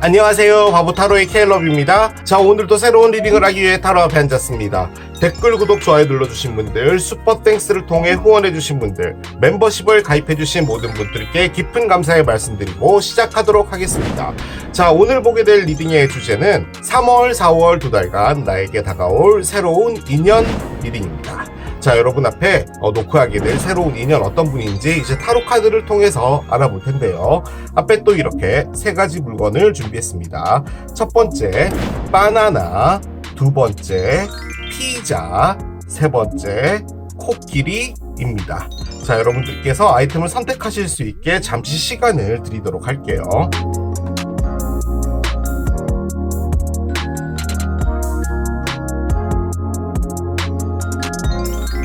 안녕하세요, 바보타로의 케일럽입니다. 자, 오늘도 새로운 리딩을 하기 위해 타로 앞에 앉았습니다. 댓글, 구독, 좋아요 눌러주신 분들, 슈퍼땡스를 통해 후원해주신 분들, 멤버십을 가입해주신 모든 분들께 깊은 감사의 말씀드리고 시작하도록 하겠습니다. 자, 오늘 보게 될 리딩의 주제는 3월, 4월 두 달간 나에게 다가올 새로운 인연 리딩입니다. 자, 여러분 앞에 놓고 하게 될 새로운 인연 어떤 분인지 이제 타로 카드를 통해서 알아볼 텐데요. 앞에 또 이렇게 세 가지 물건을 준비했습니다. 첫 번째, 바나나. 두 번째, 피자. 세 번째, 코끼리입니다. 자, 여러분들께서 아이템을 선택하실 수 있게 잠시 시간을 드리도록 할게요.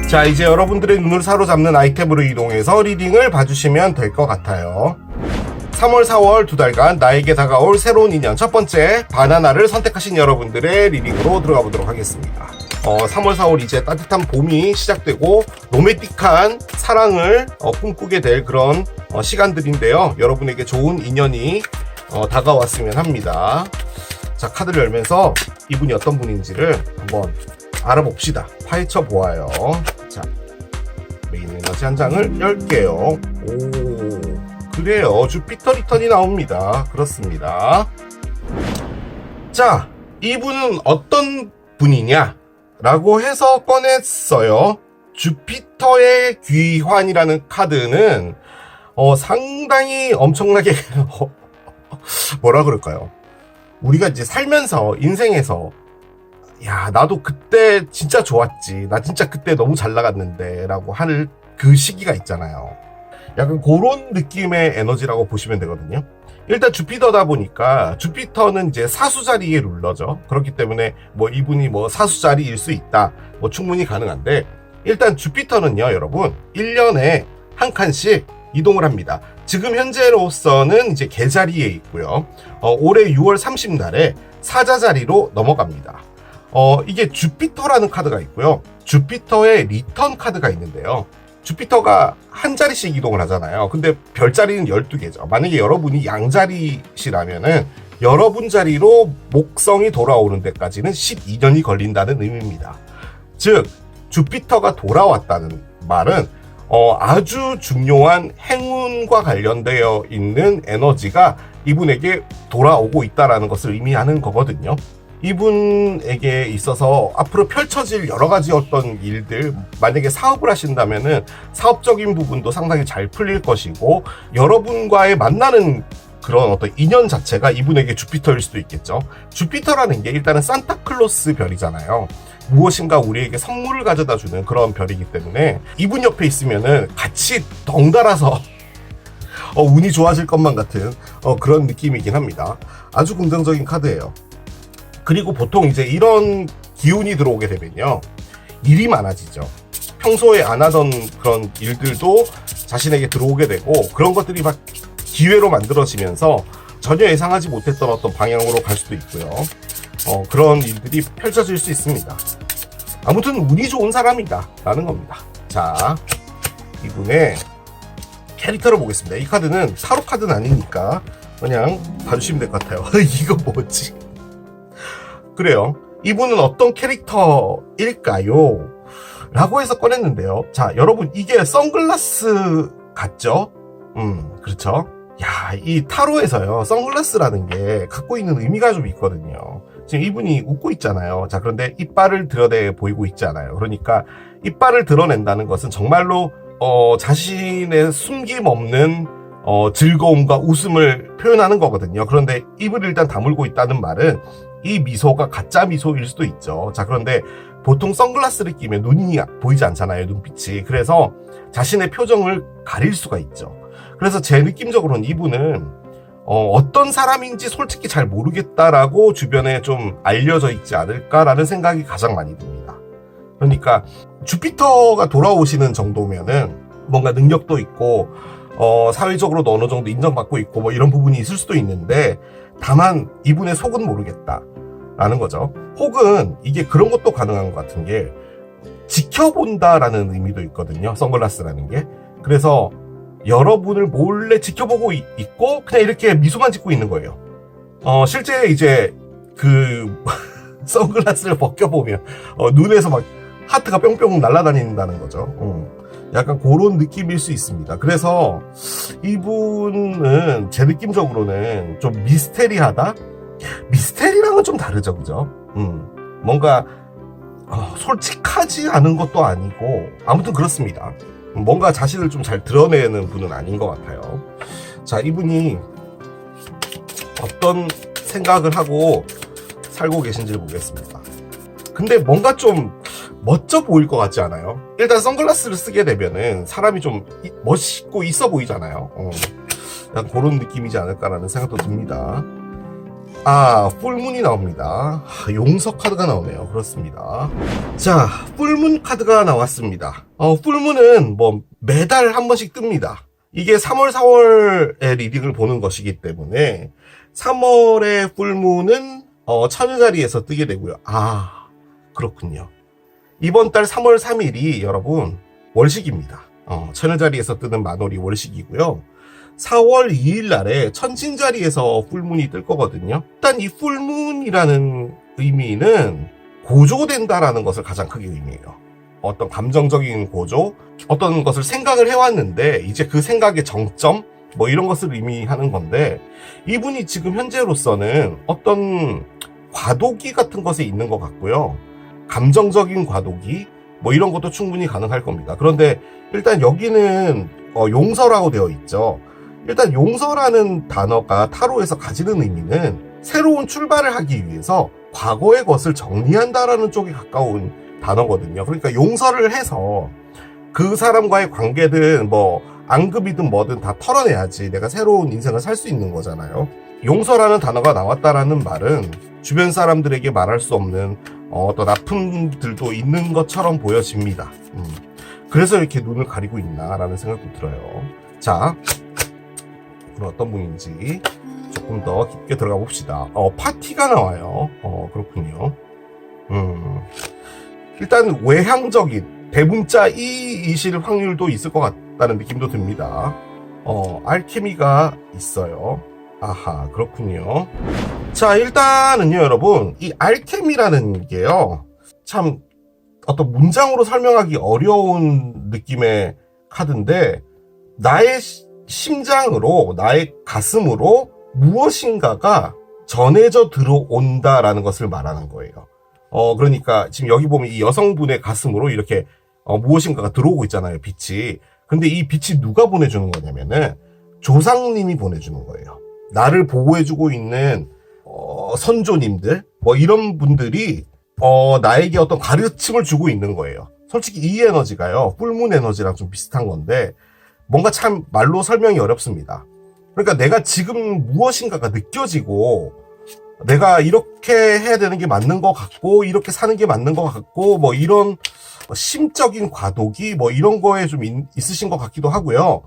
자, 이제 여러분들의 눈을 사로잡는 아이템으로 이동해서 리딩을 봐주시면 될 것 같아요. 3월, 4월 두 달간 나에게 다가올 새로운 인연. 첫 번째, 바나나를 선택하신 여러분들의 리딩으로 들어가 보도록 하겠습니다. 3월, 4월 이제 따뜻한 봄이 시작되고 로맨틱한 사랑을 꿈꾸게 될 그런 시간들인데요. 여러분에게 좋은 인연이 다가왔으면 합니다. 자, 카드를 열면서 이분이 어떤 분인지를 한번 알아봅시다. 파헤쳐 보아요. 자, 메인 에너지 한 장을 열게요. 오, 그래요. 주피터 리턴이 나옵니다. 그렇습니다. 자, 이분은 어떤 분이냐? 라고 해서 꺼냈어요. 주피터의 귀환이라는 카드는 상당히 엄청나게 뭐라 그럴까요? 우리가 이제 살면서 인생에서 야, 나도 그때 진짜 좋았지. 나 진짜 그때 너무 잘 나갔는데 라고 할 그 시기가 있잖아요. 약간 그런 느낌의 에너지라고 보시면 되거든요. 일단 주피터다 보니까 주피터는 이제 사수 자리의 룰러죠. 그렇기 때문에 뭐 이분이 뭐 사수 자리일 수 있다. 뭐 충분히 가능한데 일단 주피터는요, 여러분 1년에 한 칸씩 이동을 합니다. 지금 현재로서는 이제 개자리에 있고요. 올해 6월 30날에 사자 자리로 넘어갑니다. 이게 주피터라는 카드가 있고요. 주피터의 리턴 카드가 있는데요. 주피터가 한 자리씩 이동을 하잖아요. 근데 별자리는 12개죠. 만약에 여러분이 양자리시라면은 여러분 자리로 목성이 돌아오는 데까지는 12년이 걸린다는 의미입니다. 즉, 주피터가 돌아왔다는 말은 아주 중요한 행운과 관련되어 있는 에너지가 이분에게 돌아오고 있다는 것을 의미하는 거거든요. 이분에게 있어서 앞으로 펼쳐질 여러 가지 어떤 일들, 만약에 사업을 하신다면은 사업적인 부분도 상당히 잘 풀릴 것이고, 여러분과의 만나는 그런 어떤 인연 자체가 이분에게 주피터일 수도 있겠죠. 주피터라는 게 일단은 산타클로스 별이잖아요. 무엇인가 우리에게 선물을 가져다 주는 그런 별이기 때문에 이분 옆에 있으면은 같이 덩달아서 운이 좋아질 것만 같은 그런 느낌이긴 합니다. 아주 긍정적인 카드예요. 그리고 보통 이제 이런 기운이 들어오게 되면요, 일이 많아지죠. 평소에 안 하던 그런 일들도 자신에게 들어오게 되고, 그런 것들이 막 기회로 만들어지면서 전혀 예상하지 못했던 어떤 방향으로 갈 수도 있고요. 그런 일들이 펼쳐질 수 있습니다. 아무튼 운이 좋은 사람이다 라는 겁니다. 자, 이분의 캐릭터를 보겠습니다. 이 카드는 타로 카드는 아니니까 그냥 봐주시면 될 것 같아요. 이거 뭐지? 그래요. 이분은 어떤 캐릭터일까요? 라고 해서 꺼냈는데요. 자, 여러분, 이게 선글라스 같죠? 그렇죠. 야, 이 타로에서요, 선글라스라는 게 갖고 있는 의미가 좀 있거든요. 지금 이분이 웃고 있잖아요. 자, 그런데 이빨을 드러내 보이고 있잖아요. 그러니까 이빨을 드러낸다는 것은 정말로 자신의 숨김없는 즐거움과 웃음을 표현하는 거거든요. 그런데 입을 일단 다물고 있다는 말은 이 미소가 가짜 미소일 수도 있죠. 자, 그런데 보통 선글라스를 끼면 눈이 보이지 않잖아요, 눈빛이. 그래서 자신의 표정을 가릴 수가 있죠. 그래서 제 느낌적으로는 이분은 어떤 사람인지 솔직히 잘 모르겠다라고 주변에 좀 알려져 있지 않을까라는 생각이 가장 많이 듭니다. 그러니까 주피터가 돌아오시는 정도면은 뭔가 능력도 있고 사회적으로도 어느 정도 인정받고 있고 뭐 이런 부분이 있을 수도 있는데, 다만 이분의 속은 모르겠다라는 거죠. 혹은 이게 그런 것도 가능한 것 같은 게, 지켜본다라는 의미도 있거든요, 선글라스라는 게. 그래서 여러분을 몰래 지켜보고 있고 그냥 이렇게 미소만 짓고 있는 거예요. 실제 이제 그 선글라스를 벗겨보면 눈에서 막 하트가 뿅뿅 날아다닌다는 거죠. 약간 그런 느낌일 수 있습니다. 그래서 이분은 제 느낌적으로는 좀 미스테리하다? 미스테리랑은 좀 다르죠, 그죠? 뭔가 솔직하지 않은 것도 아니고 아무튼 그렇습니다. 뭔가 자신을 좀 잘 드러내는 분은 아닌 것 같아요. 자, 이분이 어떤 생각을 하고 살고 계신지를 보겠습니다. 근데 뭔가 좀 멋져 보일 것 같지 않아요? 일단 선글라스를 쓰게 되면은 사람이 좀 멋있고 있어 보이잖아요. 약간 그런 느낌이지 않을까라는 생각도 듭니다. 풀문이 나옵니다. 용서 카드가 나오네요. 그렇습니다. 자, 풀문 카드가 나왔습니다. 풀문은 뭐 매달 한 번씩 뜹니다. 이게 3월, 4월의 리딩을 보는 것이기 때문에 3월의 풀문은 천여자리에서 뜨게 되고요. 그렇군요. 이번 달 3월 3일이 여러분 월식입니다. 천여자리에서 뜨는 만월이 월식이고요. 4월 2일 날에 천신자리에서 풀문이 뜰 거거든요. 일단 이 풀문이라는 의미는 고조된다라는 것을 가장 크게 의미해요. 어떤 감정적인 고조, 어떤 것을 생각을 해왔는데 이제 그 생각의 정점, 뭐 이런 것을 의미하는 건데, 이분이 지금 현재로서는 어떤 과도기 같은 것에 있는 것 같고요. 감정적인 과도기, 뭐 이런 것도 충분히 가능할 겁니다. 그런데 일단 여기는 용서라고 되어 있죠. 일단 용서라는 단어가 타로에서 가지는 의미는 새로운 출발을 하기 위해서 과거의 것을 정리한다라는 쪽에 가까운 단어거든요. 그러니까 용서를 해서 그 사람과의 관계든 뭐 앙금이든 뭐든 다 털어내야지 내가 새로운 인생을 살 수 있는 거잖아요. 용서라는 단어가 나왔다라는 말은 주변 사람들에게 말할 수 없는 어떤 아픔들도 있는 것처럼 보여집니다. 그래서 이렇게 눈을 가리고 있나라는 생각도 들어요. 자, 그럼 어떤 분인지 조금 더 깊게 들어가 봅시다. 파티가 나와요. 그렇군요. 일단 외향적인 대문자 E이실 확률도 있을 것 같다는 느낌도 듭니다. 알케미가 있어요. 그렇군요. 자, 일단은요, 여러분, 이 알케미라는 게요, 참 어떤 문장으로 설명하기 어려운 느낌의 카드인데, 나의 심장으로, 나의 가슴으로 무엇인가가 전해져 들어온다라는 것을 말하는 거예요. 그러니까 지금 여기 보면 이 여성분의 가슴으로 이렇게 무엇인가가 들어오고 있잖아요, 빛이. 근데 이 빛이 누가 보내주는 거냐면은 조상님이 보내주는 거예요. 나를 보호해주고 있는 선조님들, 뭐 이런 분들이 나에게 어떤 가르침을 주고 있는 거예요. 솔직히 이 에너지가요, 풀문 에너지랑 좀 비슷한 건데 뭔가 참 말로 설명이 어렵습니다. 그러니까 내가 지금 무엇인가가 느껴지고 내가 이렇게 해야 되는 게 맞는 것 같고 이렇게 사는 게 맞는 것 같고 뭐 이런 심적인 과도기 뭐 이런 거에 좀 있으신 것 같기도 하고요.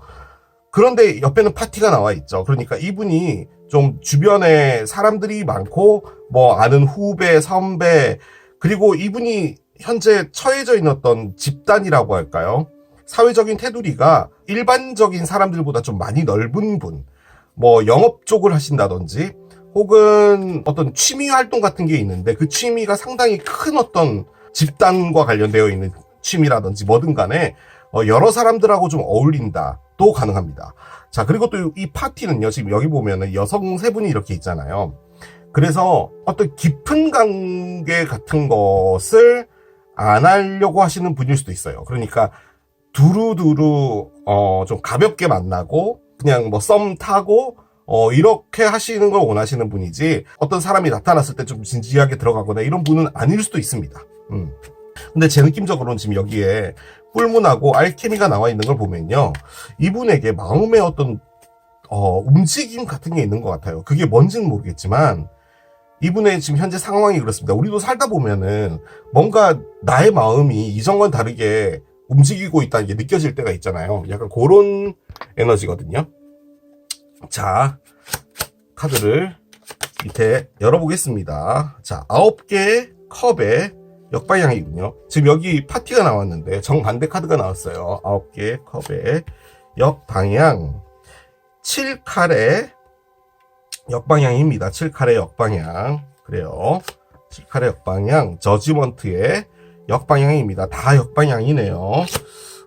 그런데 옆에는 파티가 나와 있죠. 그러니까 이분이 좀 주변에 사람들이 많고 뭐 아는 후배, 선배, 그리고 이분이 현재 처해져 있는 어떤 집단이라고 할까요? 사회적인 테두리가 일반적인 사람들보다 좀 많이 넓은 분, 뭐 영업 쪽을 하신다든지 혹은 어떤 취미 활동 같은 게 있는데 그 취미가 상당히 큰 어떤 집단과 관련되어 있는 취미라든지 뭐든 간에 여러 사람들하고 좀 어울린다도 가능합니다. 자, 그리고 또 이 파티는요, 지금 여기 보면은 여성 세 분이 이렇게 있잖아요. 그래서 어떤 깊은 관계 같은 것을 안 하려고 하시는 분일 수도 있어요. 그러니까 두루두루 좀 가볍게 만나고 그냥 뭐 썸 타고 이렇게 하시는 걸 원하시는 분이지 어떤 사람이 나타났을 때 좀 진지하게 들어가거나 이런 분은 아닐 수도 있습니다. 근데 제 느낌적으로는 지금 여기에 뿔문하고 알케미가 나와 있는 걸 보면요, 이분에게 마음의 어떤 움직임 같은 게 있는 것 같아요. 그게 뭔지는 모르겠지만 이분의 지금 현재 상황이 그렇습니다. 우리도 살다 보면은 뭔가 나의 마음이 이전과는 다르게 움직이고 있다는 게 느껴질 때가 있잖아요. 약간 그런 에너지거든요. 자, 카드를 밑에 열어보겠습니다. 자, 9개의 컵의 역방향이군요. 지금 여기 파티가 나왔는데 정반대 카드가 나왔어요. 9개의 컵의 역방향, 7칼의 역방향입니다. 7칼의 역방향. 그래요. 7칼의 역방향, 저지먼트의 역방향입니다. 다 역방향이네요.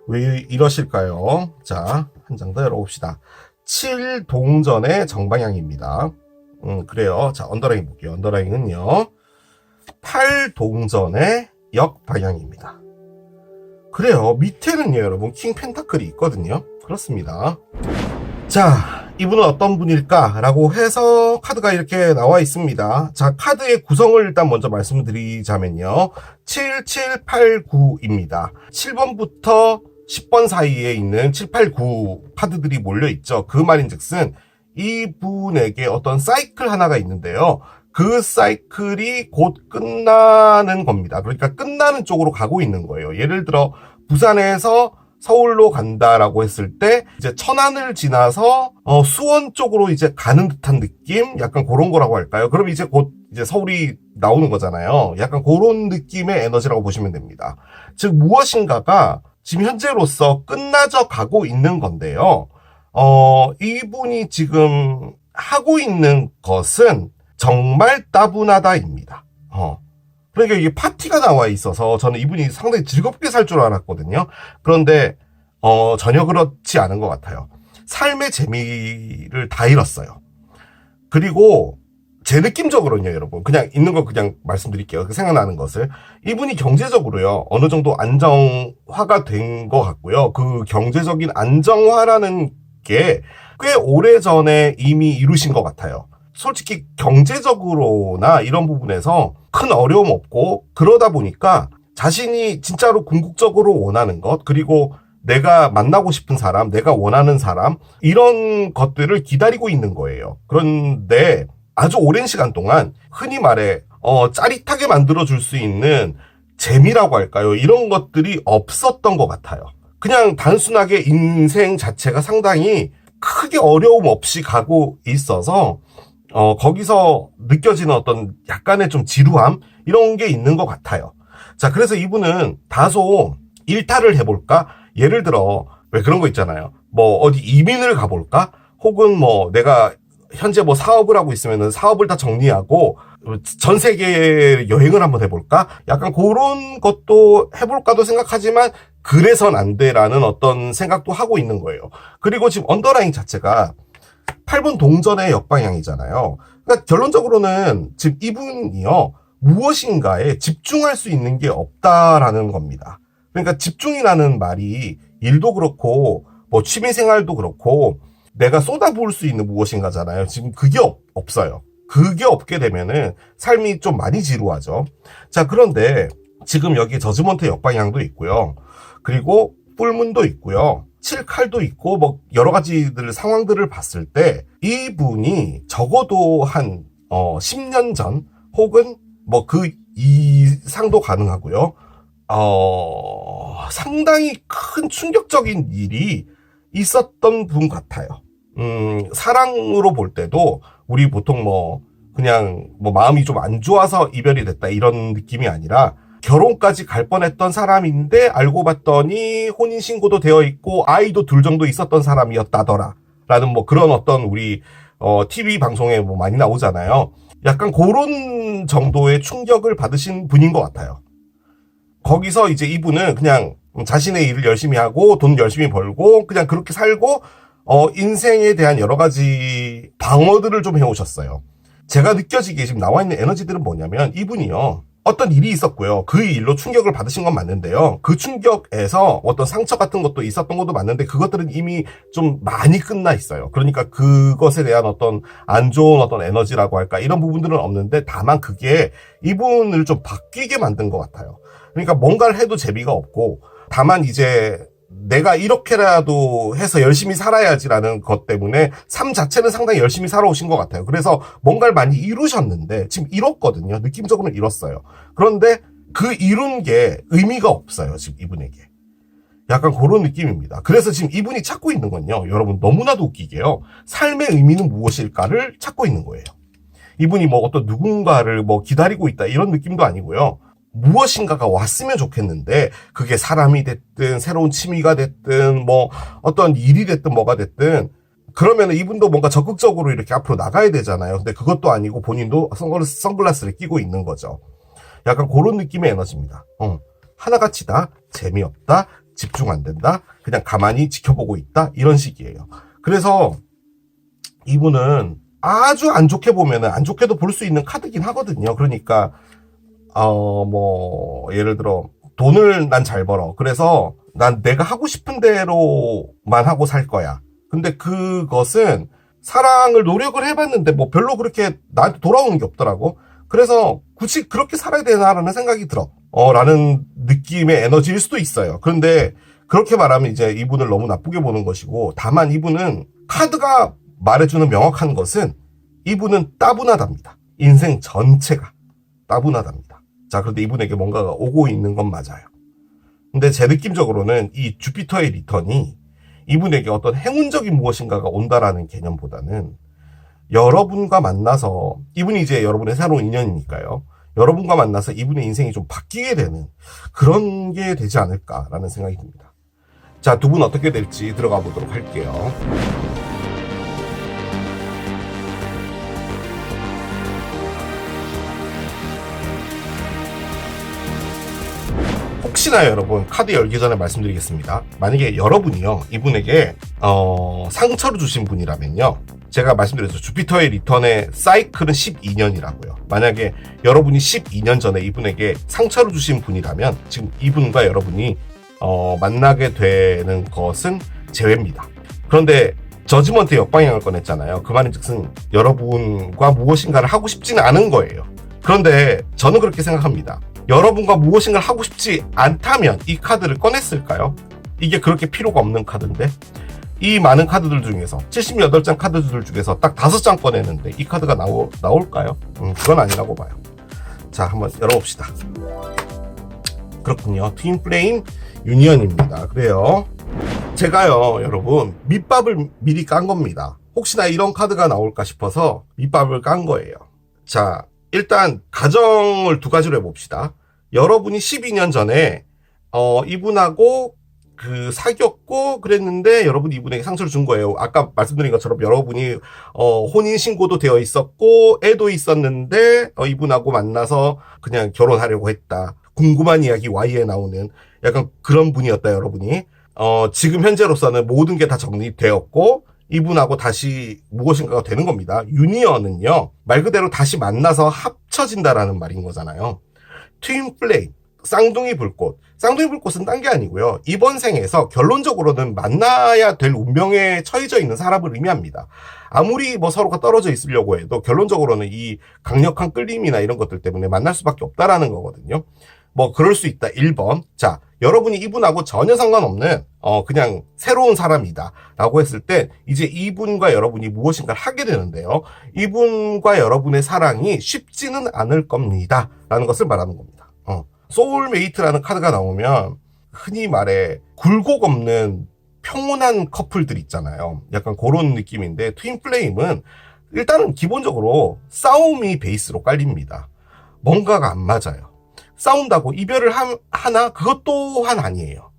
왜 이러실까요? 자, 한 장 더 열어봅시다. 7동전의 정방향입니다. 그래요. 자, 언더라인 볼게요. 언더라인은요. 8동전의 역방향입니다. 그래요. 밑에는요, 여러분, 킹 펜타클이 있거든요. 그렇습니다. 자, 이분은 어떤 분일까? 라고 해서 카드가 이렇게 나와 있습니다. 자, 카드의 구성을 일단 먼저 말씀드리자면요. 7789입니다. 7번부터 10번 사이에 있는 7, 8, 9 카드들이 몰려있죠. 그 말인즉슨 이분에게 어떤 사이클 하나가 있는데요. 그 사이클이 곧 끝나는 겁니다. 그러니까 끝나는 쪽으로 가고 있는 거예요. 예를 들어 부산에서 서울로 간다라고 했을 때 이제 천안을 지나서 수원 쪽으로 이제 가는 듯한 느낌? 약간 그런 거라고 할까요? 그럼 이제 곧 이제 서울이 나오는 거잖아요. 약간 그런 느낌의 에너지라고 보시면 됩니다. 즉 무엇인가가 지금 현재로서 끝나져 가고 있는 건데요. 이분이 지금 하고 있는 것은 정말 따분하다입니다. 그러니까 이게 파티가 나와 있어서 저는 이분이 상당히 즐겁게 살 줄 알았거든요. 그런데 전혀 그렇지 않은 것 같아요. 삶의 재미를 다 잃었어요. 그리고 제 느낌적으로는요, 여러분, 그냥 있는 거 그냥 말씀드릴게요. 생각나는 것을. 이분이 경제적으로요, 어느 정도 안정화가 된 것 같고요. 그 경제적인 안정화라는 게 꽤 오래전에 이미 이루신 것 같아요. 솔직히 경제적으로나 이런 부분에서 큰 어려움 없고, 그러다 보니까 자신이 진짜로 궁극적으로 원하는 것, 그리고 내가 만나고 싶은 사람, 내가 원하는 사람, 이런 것들을 기다리고 있는 거예요. 그런데 아주 오랜 시간 동안 흔히 말해 짜릿하게 만들어줄 수 있는 재미라고 할까요? 이런 것들이 없었던 것 같아요. 그냥 단순하게 인생 자체가 상당히 크게 어려움 없이 가고 있어서 거기서 느껴지는 어떤 약간의 좀 지루함 이런 게 있는 것 같아요. 자, 그래서 이분은 다소 일탈을 해볼까? 예를 들어 왜 그런 거 있잖아요. 뭐 어디 이민을 가볼까? 혹은 뭐 내가 현재 뭐 사업을 하고 있으면은 사업을 다 정리하고 전 세계 여행을 한번 해볼까? 약간 그런 것도 해볼까도 생각하지만 그래선 안 돼라는 어떤 생각도 하고 있는 거예요. 그리고 지금 언더라인 자체가 8번 동전의 역방향이잖아요. 그러니까 결론적으로는 지금 이분이요, 무엇인가에 집중할 수 있는 게 없다라는 겁니다. 그러니까 집중이라는 말이 일도 그렇고 뭐 취미생활도 그렇고 내가 쏟아부을 수 있는 무엇인가잖아요. 지금 그게 없어요. 그게 없게 되면은 삶이 좀 많이 지루하죠. 자, 그런데 지금 여기 저지먼트 역방향도 있고요. 그리고 뿔문도 있고요. 7칼도 있고 뭐 여러 가지들 상황들을 봤을 때 이분이 적어도 한 10년 전 혹은 뭐 그 이상도 가능하고요. 상당히 큰 충격적인 일이 있었던 분 같아요. 사랑으로 볼 때도 우리 보통 뭐 그냥 뭐 마음이 좀 안 좋아서 이별이 됐다 이런 느낌이 아니라 결혼까지 갈 뻔했던 사람인데 알고 봤더니 혼인신고도 되어 있고 아이도 둘 정도 있었던 사람이었다더라 라는 뭐 그런 어떤 우리 TV 방송에 뭐 많이 나오잖아요. 약간 그런 정도의 충격을 받으신 분인 것 같아요. 거기서 이제 이분은 그냥 자신의 일을 열심히 하고 돈 열심히 벌고 그냥 그렇게 살고 인생에 대한 여러 가지 방어들을 좀 해오셨어요. 제가 느껴지기에 지금 나와 있는 에너지들은 뭐냐면 이분이요, 어떤 일이 있었고요. 그 일로 충격을 받으신 건 맞는데요. 그 충격에서 어떤 상처 같은 것도 있었던 것도 맞는데 그것들은 이미 좀 많이 끝나 있어요. 그러니까 그것에 대한 어떤 안 좋은 어떤 에너지라고 할까 이런 부분들은 없는데 다만 그게 이분을 좀 바뀌게 만든 것 같아요. 그러니까 뭔가를 해도 재미가 없고 다만 이제 내가 이렇게라도 해서 열심히 살아야지라는 것 때문에 삶 자체는 상당히 열심히 살아오신 것 같아요. 그래서 뭔가를 많이 이루셨는데 지금 이뤘거든요. 느낌적으로는 이뤘어요. 그런데 그 이룬 게 의미가 없어요. 지금 이분에게. 약간 그런 느낌입니다. 그래서 지금 이분이 찾고 있는 건요, 여러분 너무나도 웃기게요, 삶의 의미는 무엇일까를 찾고 있는 거예요. 이분이 뭐 어떤 누군가를 뭐 기다리고 있다 이런 느낌도 아니고요. 무엇인가가 왔으면 좋겠는데 그게 사람이 됐든 새로운 취미가 됐든 뭐 어떤 일이 됐든 뭐가 됐든 그러면 이분도 뭔가 적극적으로 이렇게 앞으로 나가야 되잖아요. 근데 그것도 아니고 본인도 선글라스를 끼고 있는 거죠. 약간 그런 느낌의 에너지입니다. 하나같이다, 재미없다, 집중 안 된다, 그냥 가만히 지켜보고 있다, 이런 식이에요. 그래서 이분은 아주 안 좋게 보면은 안 좋게도 볼 수 있는 카드긴 하거든요. 그러니까 예를 들어 돈을 난 잘 벌어. 그래서 난 내가 하고 싶은 대로만 하고 살 거야. 근데 그것은 사랑을 노력을 해봤는데 뭐 별로 그렇게 나한테 돌아오는 게 없더라고. 그래서 굳이 그렇게 살아야 되나라는 생각이 들어. 라는 느낌의 에너지일 수도 있어요. 그런데 그렇게 말하면 이제 이분을 너무 나쁘게 보는 것이고, 다만 이분은 카드가 말해주는 명확한 것은 이분은 따분하답니다. 인생 전체가 따분하답니다. 자, 그런데 이분에게 뭔가가 오고 있는 건 맞아요. 근데 제 느낌적으로는 이 주피터의 리턴이 이분에게 어떤 행운적인 무엇인가가 온다라는 개념보다는 여러분과 만나서, 이분이 이제 여러분의 새로운 인연이니까요. 여러분과 만나서 이분의 인생이 좀 바뀌게 되는 그런 게 되지 않을까라는 생각이 듭니다. 자, 두 분 어떻게 될지 들어가 보도록 할게요. 혹시나 여러분, 카드 열기 전에 말씀드리겠습니다. 만약에 여러분이요, 이분에게 상처를 주신 분이라면요, 제가 말씀드렸죠. 주피터의 리턴의 사이클은 12년이라고요. 만약에 여러분이 12년 전에 이분에게 상처를 주신 분이라면 지금 이분과 여러분이 만나게 되는 것은 제외입니다. 그런데 저지먼트 역방향을 꺼냈잖아요. 그 말인즉슨 여러분과 무엇인가를 하고 싶지는 않은 거예요. 그런데 저는 그렇게 생각합니다. 여러분과 무엇인가를 하고 싶지 않다면 이 카드를 꺼냈을까요? 이게 그렇게 필요가 없는 카드인데, 이 많은 카드들 중에서 78장 카드들 중에서 딱 5장 꺼내는데 이 카드가 나올까요? 그건 아니라고 봐요. 자, 한번 열어봅시다. 그렇군요. 트윈플레임 유니언입니다. 그래요. 제가요, 여러분, 밑밥을 미리 깐 겁니다. 혹시나 이런 카드가 나올까 싶어서 밑밥을 깐 거예요. 자, 일단 가정을 두 가지로 해봅시다. 여러분이 12년 전에 이분하고 사귀었고 그랬는데 여러분이 이분에게 상처를 준 거예요. 아까 말씀드린 것처럼 여러분이 혼인신고도 되어 있었고 애도 있었는데 이분하고 만나서 그냥 결혼하려고 했다. 궁금한 이야기 Y에 나오는 약간 그런 분이었다, 여러분이. 지금 현재로서는 모든 게 다 정리되었고 이분하고 다시 무엇인가가 되는 겁니다. 유니언은요, 말 그대로 다시 만나서 합쳐진다라는 말인 거잖아요. 트윈플레임, 쌍둥이 불꽃. 쌍둥이 불꽃은 딴 게 아니고요. 이번 생에서 결론적으로는 만나야 될 운명에 처해져 있는 사람을 의미합니다. 아무리 서로가 떨어져 있으려고 해도 결론적으로는 이 강력한 끌림이나 이런 것들 때문에 만날 수밖에 없다라는 거거든요. 그럴 수 있다. 1번. 자, 여러분이 이분하고 전혀 상관없는 그냥 새로운 사람이다 라고 했을 때 이제 이분과 여러분이 무엇인가를 하게 되는데요. 이분과 여러분의 사랑이 쉽지는 않을 겁니다 라는 것을 말하는 겁니다. 소울메이트라는 카드가 나오면 흔히 말해 굴곡 없는 평온한 커플들 있잖아요. 약간 그런 느낌인데, 트윈플레임은 일단은 기본적으로 싸움이 베이스로 깔립니다. 뭔가가 안 맞아요. 싸운다고 이별을 하나? 그것 또한 아니에요.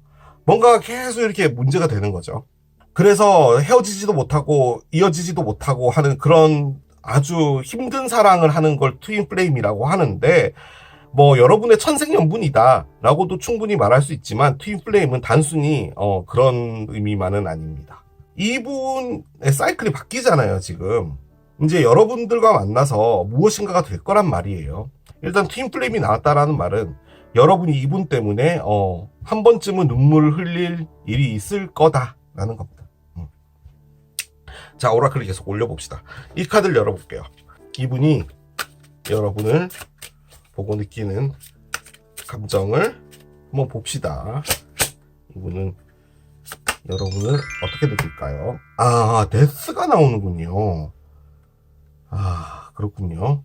뭔가가 계속 이렇게 문제가 되는 거죠. 그래서 헤어지지도 못하고 이어지지도 못하고 하는 그런 아주 힘든 사랑을 하는 걸 트윈플레임이라고 하는데, 여러분의 천생연분이다 라고도 충분히 말할 수 있지만 트윈플레임은 단순히 그런 의미만은 아닙니다. 이분의 사이클이 바뀌잖아요. 지금 이제 여러분들과 만나서 무엇인가가 될 거란 말이에요. 일단 트윈플레임이 나왔다라는 말은 여러분이 이분 때문에 한 번쯤은 눈물을 흘릴 일이 있을 거다라는 겁니다. 자, 오라클을 계속 올려봅시다. 이 카드를 열어볼게요. 이분이 여러분을 보고 느끼는 감정을 한번 봅시다. 이분은 여러분을 어떻게 느낄까요? 데스가 나오는군요. 그렇군요.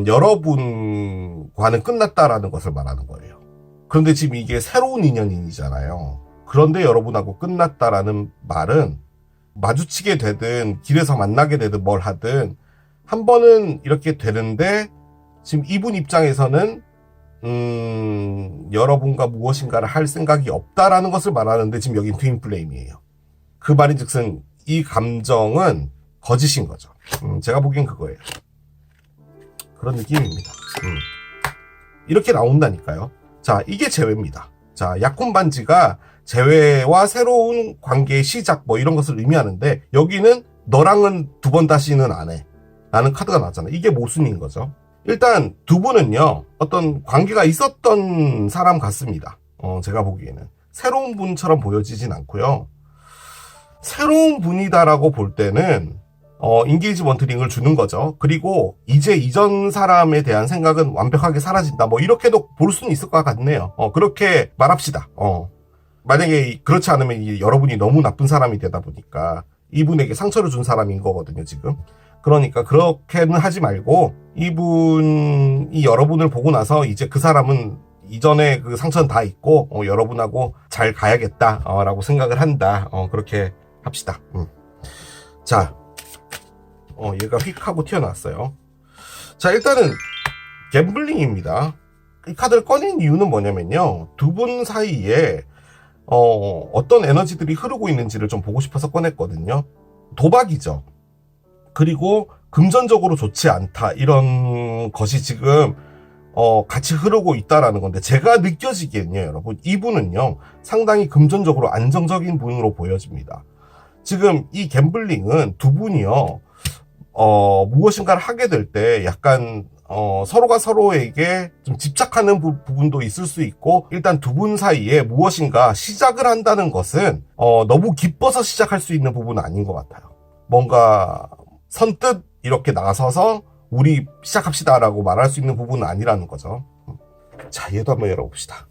여러분과는 끝났다라는 것을 말하는 거예요. 그런데 지금 이게 새로운 인연이잖아요. 그런데 여러분하고 끝났다라는 말은 마주치게 되든 길에서 만나게 되든 뭘 하든 한 번은 이렇게 되는데, 지금 이분 입장에서는 여러분과 무엇인가를 할 생각이 없다라는 것을 말하는데 지금 여긴 트윈플레임이에요. 그 말인즉슨 이 감정은 거짓인 거죠. 제가 보기엔 그거예요. 그런 느낌입니다. 이렇게 나온다니까요. 자, 이게 재회입니다. 자, 약혼 반지가 재회와 새로운 관계의 시작 뭐 이런 것을 의미하는데, 여기는 너랑은 두 번 다시는 안 해 라는 카드가 나왔잖아요. 이게 모순인 거죠. 일단 두 분은요, 어떤 관계가 있었던 사람 같습니다. 제가 보기에는 새로운 분처럼 보여지진 않고요. 새로운 분이다라고 볼 때는 인게이지먼트 링을 주는 거죠. 그리고 이제 이전 사람에 대한 생각은 완벽하게 사라진다, 뭐 이렇게도 볼 수는 있을 것 같네요. 그렇게 말합시다. 만약에 그렇지 않으면 여러분이 너무 나쁜 사람이 되다 보니까 이분에게 상처를 준 사람인 거거든요, 지금. 그러니까 그렇게는 하지 말고, 이분이 여러분을 보고 나서 이제 그 사람은 이전에 그 상처는 다 있고 여러분하고 잘 가야겠다 라고 생각을 한다. 그렇게 합시다. 자, 얘가 휙 하고 튀어나왔어요. 자, 일단은 갬블링입니다. 이 카드를 꺼낸 이유는 뭐냐면요, 두 분 사이에 어떤 에너지들이 흐르고 있는지를 좀 보고 싶어서 꺼냈거든요. 도박이죠. 그리고 금전적으로 좋지 않다, 이런 것이 지금 같이 흐르고 있다라는 건데, 제가 느껴지기엔요, 여러분, 이분은요 상당히 금전적으로 안정적인 분으로 보여집니다. 지금 이 갬블링은 두 분이요 무엇인가를 하게 될 때 약간 서로가 서로에게 좀 집착하는 부분도 있을 수 있고, 일단 두 분 사이에 무엇인가 시작을 한다는 것은 너무 기뻐서 시작할 수 있는 부분은 아닌 것 같아요. 뭔가 선뜻 이렇게 나서서 우리 시작합시다라고 말할 수 있는 부분은 아니라는 거죠. 자, 얘도 한번 열어봅시다.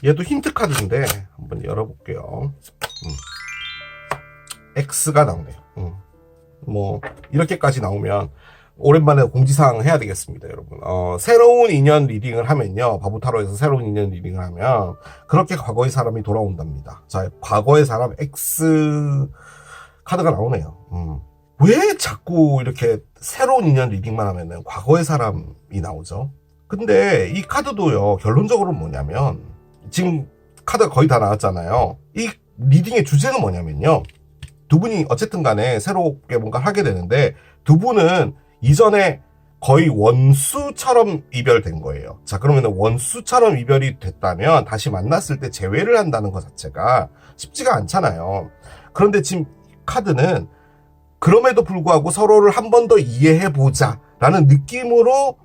얘도 힌트 카드인데 한번 열어볼게요. X가 나오네요. 뭐 이렇게까지 나오면 오랜만에 공지사항 해야 되겠습니다, 여러분. 새로운 인연 리딩을 하면요, 바보타로에서 새로운 인연 리딩을 하면 그렇게 과거의 사람이 돌아온답니다. 자, 과거의 사람 X 카드가 나오네요. 왜 자꾸 이렇게 새로운 인연 리딩만 하면은 과거의 사람이 나오죠? 근데 이 카드도요, 결론적으로는 뭐냐면, 지금 카드가 거의 다 나왔잖아요. 이 리딩의 주제는 뭐냐면요, 두 분이 어쨌든 간에 새롭게 뭔가를 하게 되는데, 두 분은 이전에 거의 원수처럼 이별된 거예요. 자, 그러면 원수처럼 이별이 됐다면 다시 만났을 때 재회를 한다는 것 자체가 쉽지가 않잖아요. 그런데 지금 카드는 그럼에도 불구하고 서로를 한 번 더 이해해보자 라는 느낌으로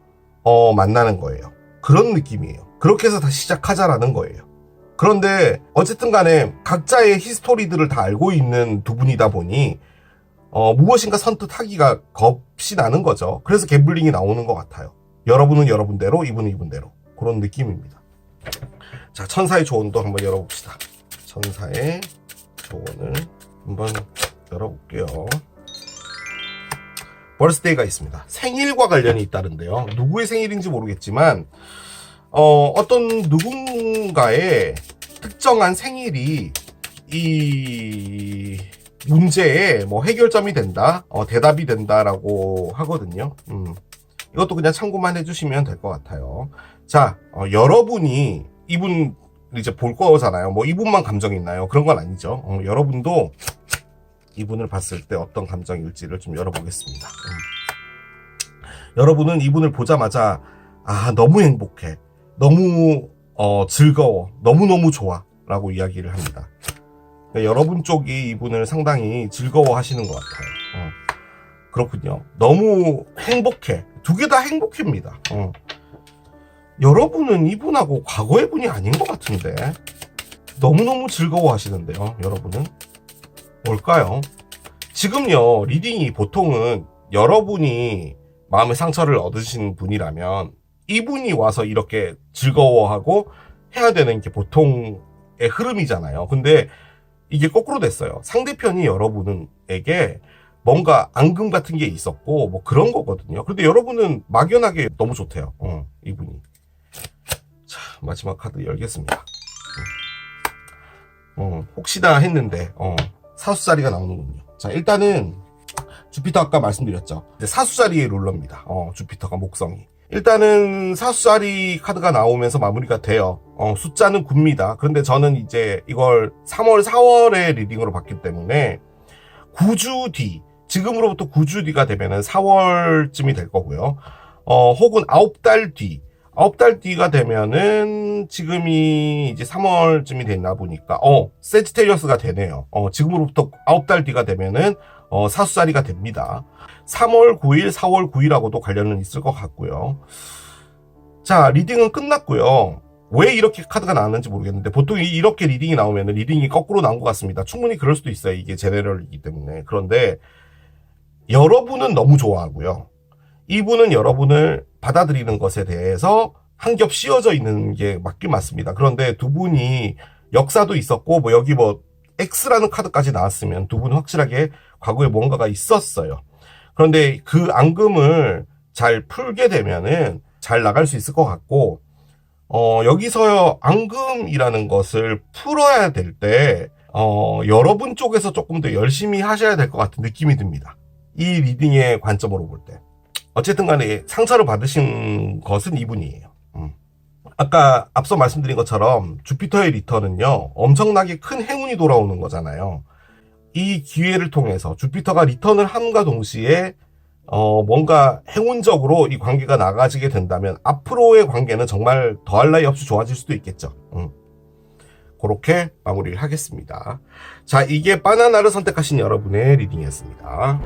만나는 거예요. 그런 느낌이에요. 그렇게 해서 다시 시작하자라는 거예요. 그런데 어쨌든 간에 각자의 히스토리들을 다 알고 있는 두 분이다 보니 무엇인가 선뜻 하기가 겁이 나는 거죠. 그래서 갬블링이 나오는 것 같아요. 여러분은 여러분대로, 이분은 이분대로, 그런 느낌입니다. 자, 천사의 조언도 한번 열어봅시다. 천사의 조언을 한번 열어볼게요. 버스데이가 있습니다. 생일과 관련이 있다는데요. 누구의 생일인지 모르겠지만 어떤 누군가의 특정한 생일이 이 문제에 뭐 해결점이 된다, 대답이 된다라고 하거든요. 이것도 그냥 참고만 해주시면 될 것 같아요. 자, 여러분이 이분 이제 볼 거잖아요. 뭐 이분만 감정이 있나요? 그런 건 아니죠. 여러분도 이분을 봤을 때 어떤 감정일지를 좀 열어보겠습니다. 여러분은 이분을 보자마자 너무 행복해, 너무 즐거워, 너무너무 좋아 라고 이야기를 합니다. 그러니까 여러분 쪽이 이분을 상당히 즐거워 하시는 것 같아요. 그렇군요. 너무 행복해. 두 개 다 행복합니다. 여러분은 이분하고 과거의 분이 아닌 것 같은데 너무너무 즐거워 하시는데요. 여러분은 뭘까요? 지금요, 리딩이 보통은 여러분이 마음의 상처를 얻으신 분이라면 이분이 와서 이렇게 즐거워하고 해야 되는 게 보통의 흐름이잖아요. 근데 이게 거꾸로 됐어요. 상대편이 여러분에게 뭔가 앙금 같은 게 있었고 뭐 그런 거거든요. 그런데 여러분은 막연하게 너무 좋대요. 이분이. 자, 마지막 카드 열겠습니다. 혹시나 했는데 사수자리가 나오는군요. 자, 일단은 주피터 아까 말씀드렸죠. 사수자리의 룰러입니다. 주피터가 목성이. 일단은 사수자리 카드가 나오면서 마무리가 돼요. 숫자는 9입니다. 그런데 저는 이제 이걸 3월, 4월에 리딩으로 봤기 때문에 9주 뒤, 지금으로부터 9주 뒤가 되면은 4월쯤이 될 거고요. 혹은 9달 뒤, 9달 뒤가 되면은 지금이 이제 3월쯤이 됐나 보니까 세지테리어스가 되네요. 지금으로부터 9달 뒤가 되면은 사수자리가 됩니다. 3월 9일, 4월 9일하고도 관련은 있을 것 같고요. 자, 리딩은 끝났고요. 왜 이렇게 카드가 나왔는지 모르겠는데 보통 이렇게 리딩이 나오면 리딩이 거꾸로 나온 것 같습니다. 충분히 그럴 수도 있어요. 이게 제네럴이기 때문에. 그런데 여러분은 너무 좋아하고요. 이분은 여러분을 받아들이는 것에 대해서 한 겹 씌워져 있는 게 맞긴 맞습니다. 그런데 두 분이 역사도 있었고 여기 X라는 카드까지 나왔으면 두 분은 확실하게 과거에 뭔가가 있었어요. 그런데 그 앙금을 잘 풀게 되면은 잘 나갈 수 있을 것 같고, 여기서 앙금이라는 것을 풀어야 될 때, 여러분 쪽에서 조금 더 열심히 하셔야 될 것 같은 느낌이 듭니다. 이 리딩의 관점으로 볼 때. 어쨌든 간에 상처를 받으신 것은 이분이에요. 아까 앞서 말씀드린 것처럼 주피터의 리턴은요, 엄청나게 큰 행운이 돌아오는 거잖아요. 이 기회를 통해서 주피터가 리턴을 함과 동시에 뭔가 행운적으로 이 관계가 나가지게 된다면 앞으로의 관계는 정말 더할 나위 없이 좋아질 수도 있겠죠. 그렇게 마무리를 하겠습니다. 자, 이게 바나나를 선택하신 여러분의 리딩이었습니다.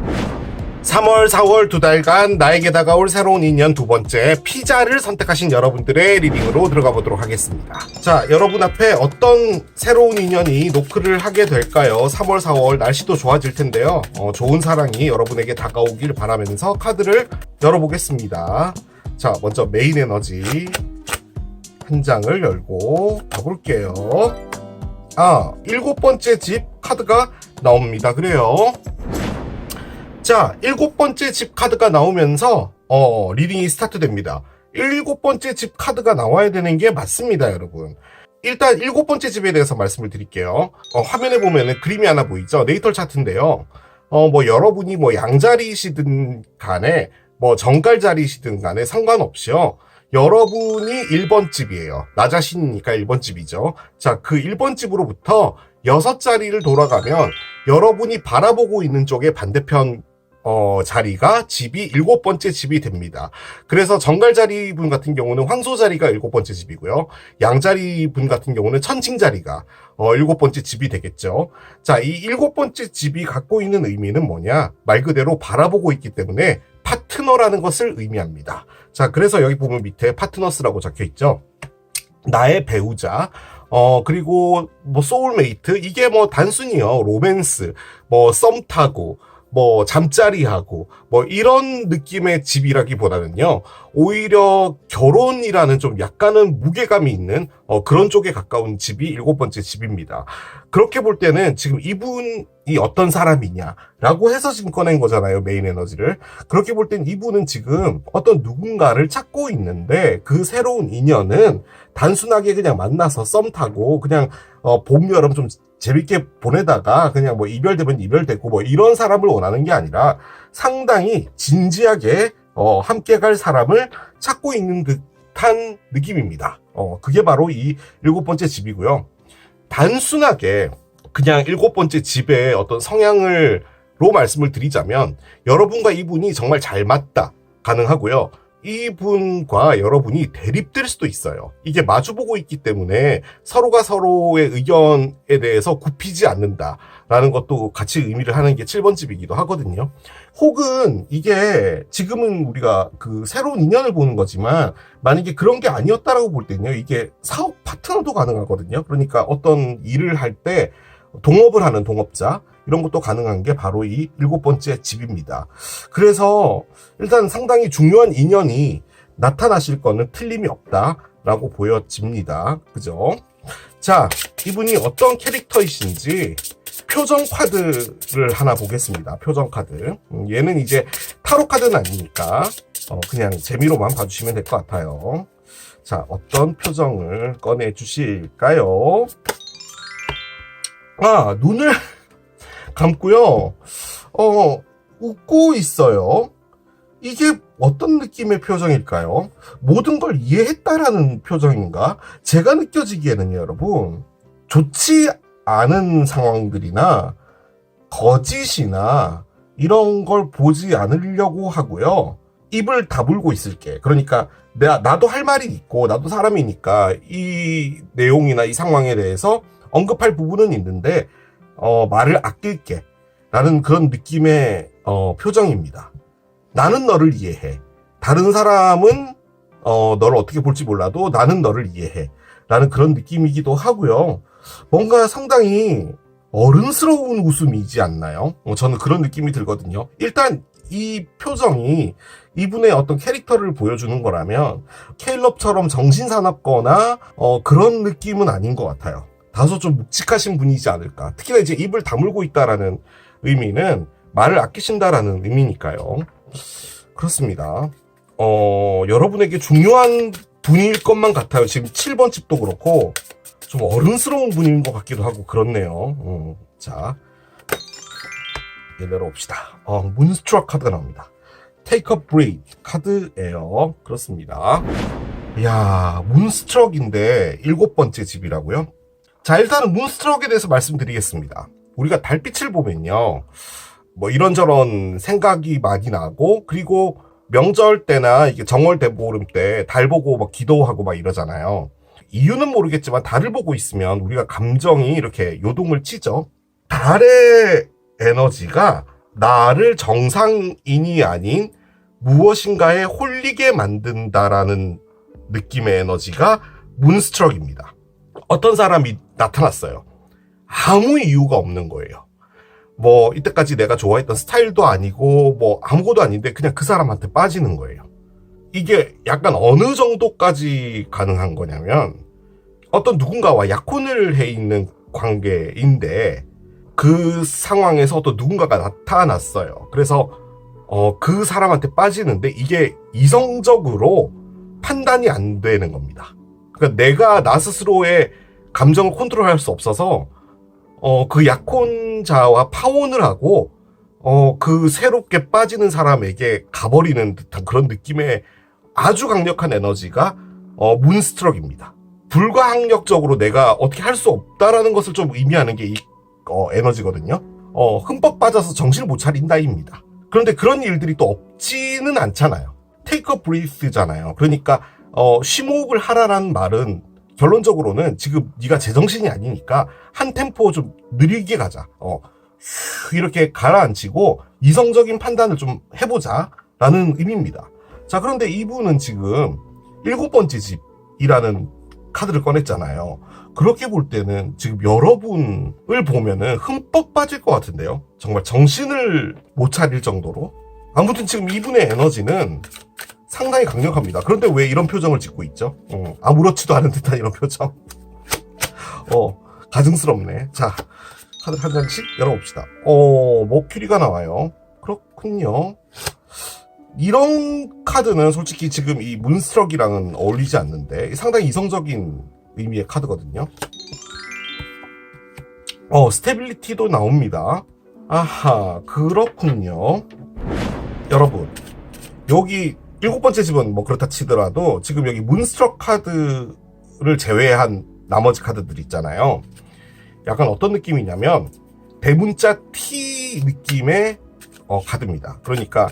3월, 4월 두 달간 나에게 다가올 새로운 인연 두 번째, 피자를 선택하신 여러분들의 리딩으로 들어가 보도록 하겠습니다. 자, 여러분 앞에 어떤 새로운 인연이 노크를 하게 될까요? 3월, 4월 날씨도 좋아질 텐데요. 좋은 사랑이 여러분에게 다가오길 바라면서 카드를 열어보겠습니다. 자, 먼저 메인 에너지 한 장을 열고 가볼게요. 7번째 집 카드가 나옵니다. 그래요. 자, 7번째 집 카드가 나오면서 리딩이 스타트 됩니다. 7번째 집 카드가 나와야 되는 게 맞습니다, 여러분. 일단 7번째 집에 대해서 말씀을 드릴게요. 화면에 보면은 그림이 하나 보이죠? 네이털 차트인데요. 여러분이 양자리시든 간에 정갈자리시든 간에 상관없이요. 여러분이 1번 집이에요. 나 자신이니까 1번 집이죠. 자, 그 1번 집으로부터 6자리를 돌아가면 여러분이 바라보고 있는 쪽의 반대편 자리가 집이 7번째 집이 됩니다. 그래서 정갈자리 분 같은 경우는 황소자리가 7번째 집이고요. 양자리 분 같은 경우는 천칭자리가 7번째 집이 되겠죠. 자, 이 7번째 집이 갖고 있는 의미는 뭐냐? 말 그대로 바라보고 있기 때문에 파트너라는 것을 의미합니다. 자, 그래서 여기 보면 밑에 파트너스라고 적혀 있죠. 나의 배우자, 그리고 소울메이트, 이게 단순히요, 로맨스, 썸 타고, 잠자리하고, 이런 느낌의 집이라기보다는요, 오히려 결혼이라는 좀 약간은 무게감이 있는, 그런 쪽에 가까운 집이 7번째 집입니다. 그렇게 볼 때는 지금 이분이 어떤 사람이냐라고 해서 지금 꺼낸 거잖아요, 메인 에너지를. 그렇게 볼 땐 이분은 지금 어떤 누군가를 찾고 있는데, 그 새로운 인연은 단순하게 그냥 만나서 썸 타고, 그냥, 봄, 여름 좀 재밌게 보내다가 그냥 이별되면 이별되고 이런 사람을 원하는 게 아니라 상당히 진지하게 함께 갈 사람을 찾고 있는 듯한 느낌입니다. 그게 바로 이 7번째 집이고요. 단순하게 그냥 7번째 집의 어떤 성향으로 말씀을 드리자면 여러분과 이분이 정말 잘 맞다 가능하고요. 이분과 여러분이 대립될 수도 있어요. 이게 마주보고 있기 때문에 서로가 서로의 의견에 대해서 굽히지 않는다라는 것도 같이 의미를 하는 게 7번 집이기도 하거든요. 혹은 이게 지금은 우리가 그 새로운 인연을 보는 거지만 만약에 그런 게 아니었다라고 볼 때는요. 이게 사업 파트너도 가능하거든요. 그러니까 어떤 일을 할 때 동업을 하는 동업자, 이런 것도 가능한 게 바로 이 7번째 집입니다. 그래서 일단 상당히 중요한 인연이 나타나실 거는 틀림이 없다라고 보여집니다. 그죠? 자, 이분이 어떤 캐릭터이신지 표정 카드를 하나 보겠습니다. 표정 카드. 얘는 이제 타로 카드는 아니니까 그냥 재미로만 봐주시면 될 것 같아요. 자, 어떤 표정을 꺼내 주실까요? 눈을 감고요. 웃고 있어요. 이게 어떤 느낌의 표정일까요? 모든 걸 이해했다라는 표정인가? 제가 느껴지기에는요, 여러분, 좋지 않은 상황들이나 거짓이나 이런 걸 보지 않으려고 하고요. 입을 다물고 있을게. 그러니까 나도 할 말이 있고 나도 사람이니까 이 내용이나 이 상황에 대해서 언급할 부분은 있는데 말을 아낄게 라는 그런 느낌의 표정입니다. 나는 너를 이해해. 다른 사람은 너를 어떻게 볼지 몰라도 나는 너를 이해해 라는 그런 느낌이기도 하고요. 뭔가 상당히 어른스러운 웃음이지 않나요? 저는 그런 느낌이 들거든요. 일단 이 표정이 이분의 어떤 캐릭터를 보여주는 거라면 케일럽처럼 정신사납거나 그런 느낌은 아닌 것 같아요. 다소 좀 묵직하신 분이지 않을까. 특히나 이제 입을 다물고 있다라는 의미는 말을 아끼신다라는 의미니까요. 그렇습니다. 여러분에게 중요한 분일 것만 같아요. 지금 7번 집도 그렇고 좀 어른스러운 분인 것 같기도 하고 그렇네요. 자, 예를 봅시다. 문스트럭 카드가 나옵니다. Take a breath 카드예요. 그렇습니다. 이야, 문스트럭인데 7번째 집이라고요? 자, 일단은 문스트럭에 대해서 말씀드리겠습니다. 우리가 달빛을 보면요, 뭐 이런저런 생각이 많이 나고, 그리고 명절 때나 이게 정월 대보름 때 달 보고 막 기도하고 막 이러잖아요. 이유는 모르겠지만 달을 보고 있으면 우리가 감정이 이렇게 요동을 치죠. 달의 에너지가 나를 정상인이 아닌 무엇인가에 홀리게 만든다라는 느낌의 에너지가 문스트럭입니다. 어떤 사람이 나타났어요. 아무 이유가 없는 거예요. 뭐 이때까지 내가 좋아했던 스타일도 아니고 뭐 아무것도 아닌데 그냥 그 사람한테 빠지는 거예요. 이게 약간 어느 정도까지 가능한 거냐면 어떤 누군가와 약혼을 해 있는 관계인데 그 상황에서 또 누군가가 나타났어요. 그래서 그 사람한테 빠지는데 이게 이성적으로 판단이 안 되는 겁니다. 그러니까 내가 나 스스로의 감정을 컨트롤할 수 없어서 그 약혼자와 파혼을 하고 그 새롭게 빠지는 사람에게 가버리는 듯한 그런 느낌의 아주 강력한 에너지가 문스트럭입니다. 불가항력적으로 내가 어떻게 할 수 없다라는 것을 좀 의미하는 게 이 에너지거든요. 흠뻑 빠져서 정신을 못 차린다입니다. 그런데 그런 일들이 또 없지는 않잖아요. Take a breath잖아요. 그러니까 심호흡을 하라는 말은 결론적으로는 지금 네가 제정신이 아니니까 한 템포 좀 느리게 가자. 이렇게 가라앉히고 이성적인 판단을 좀 해보자 라는 의미입니다. 자, 그런데 이분은 지금 7번째 집이라는 카드를 꺼냈잖아요. 그렇게 볼 때는 지금 여러분을 보면은 흠뻑 빠질 것 같은데요. 정말 정신을 못 차릴 정도로. 아무튼 지금 이분의 에너지는 상당히 강력합니다. 그런데 왜 이런 표정을 짓고 있죠? 아무렇지도 않은 듯한 이런 표정. 가증스럽네. 자, 카드 한 장씩 열어봅시다. 머큐리가 나와요. 그렇군요. 이런 카드는 솔직히 지금 이 문스트럭이랑은 어울리지 않는데 상당히 이성적인 의미의 카드거든요. 스테빌리티도 나옵니다. 아하, 그렇군요. 여러분, 여기 7번째 집은 뭐 그렇다 치더라도 지금 여기 문스트럭 카드를 제외한 나머지 카드들 있잖아요. 약간 어떤 느낌이냐면 대문자 T 느낌의 카드입니다. 그러니까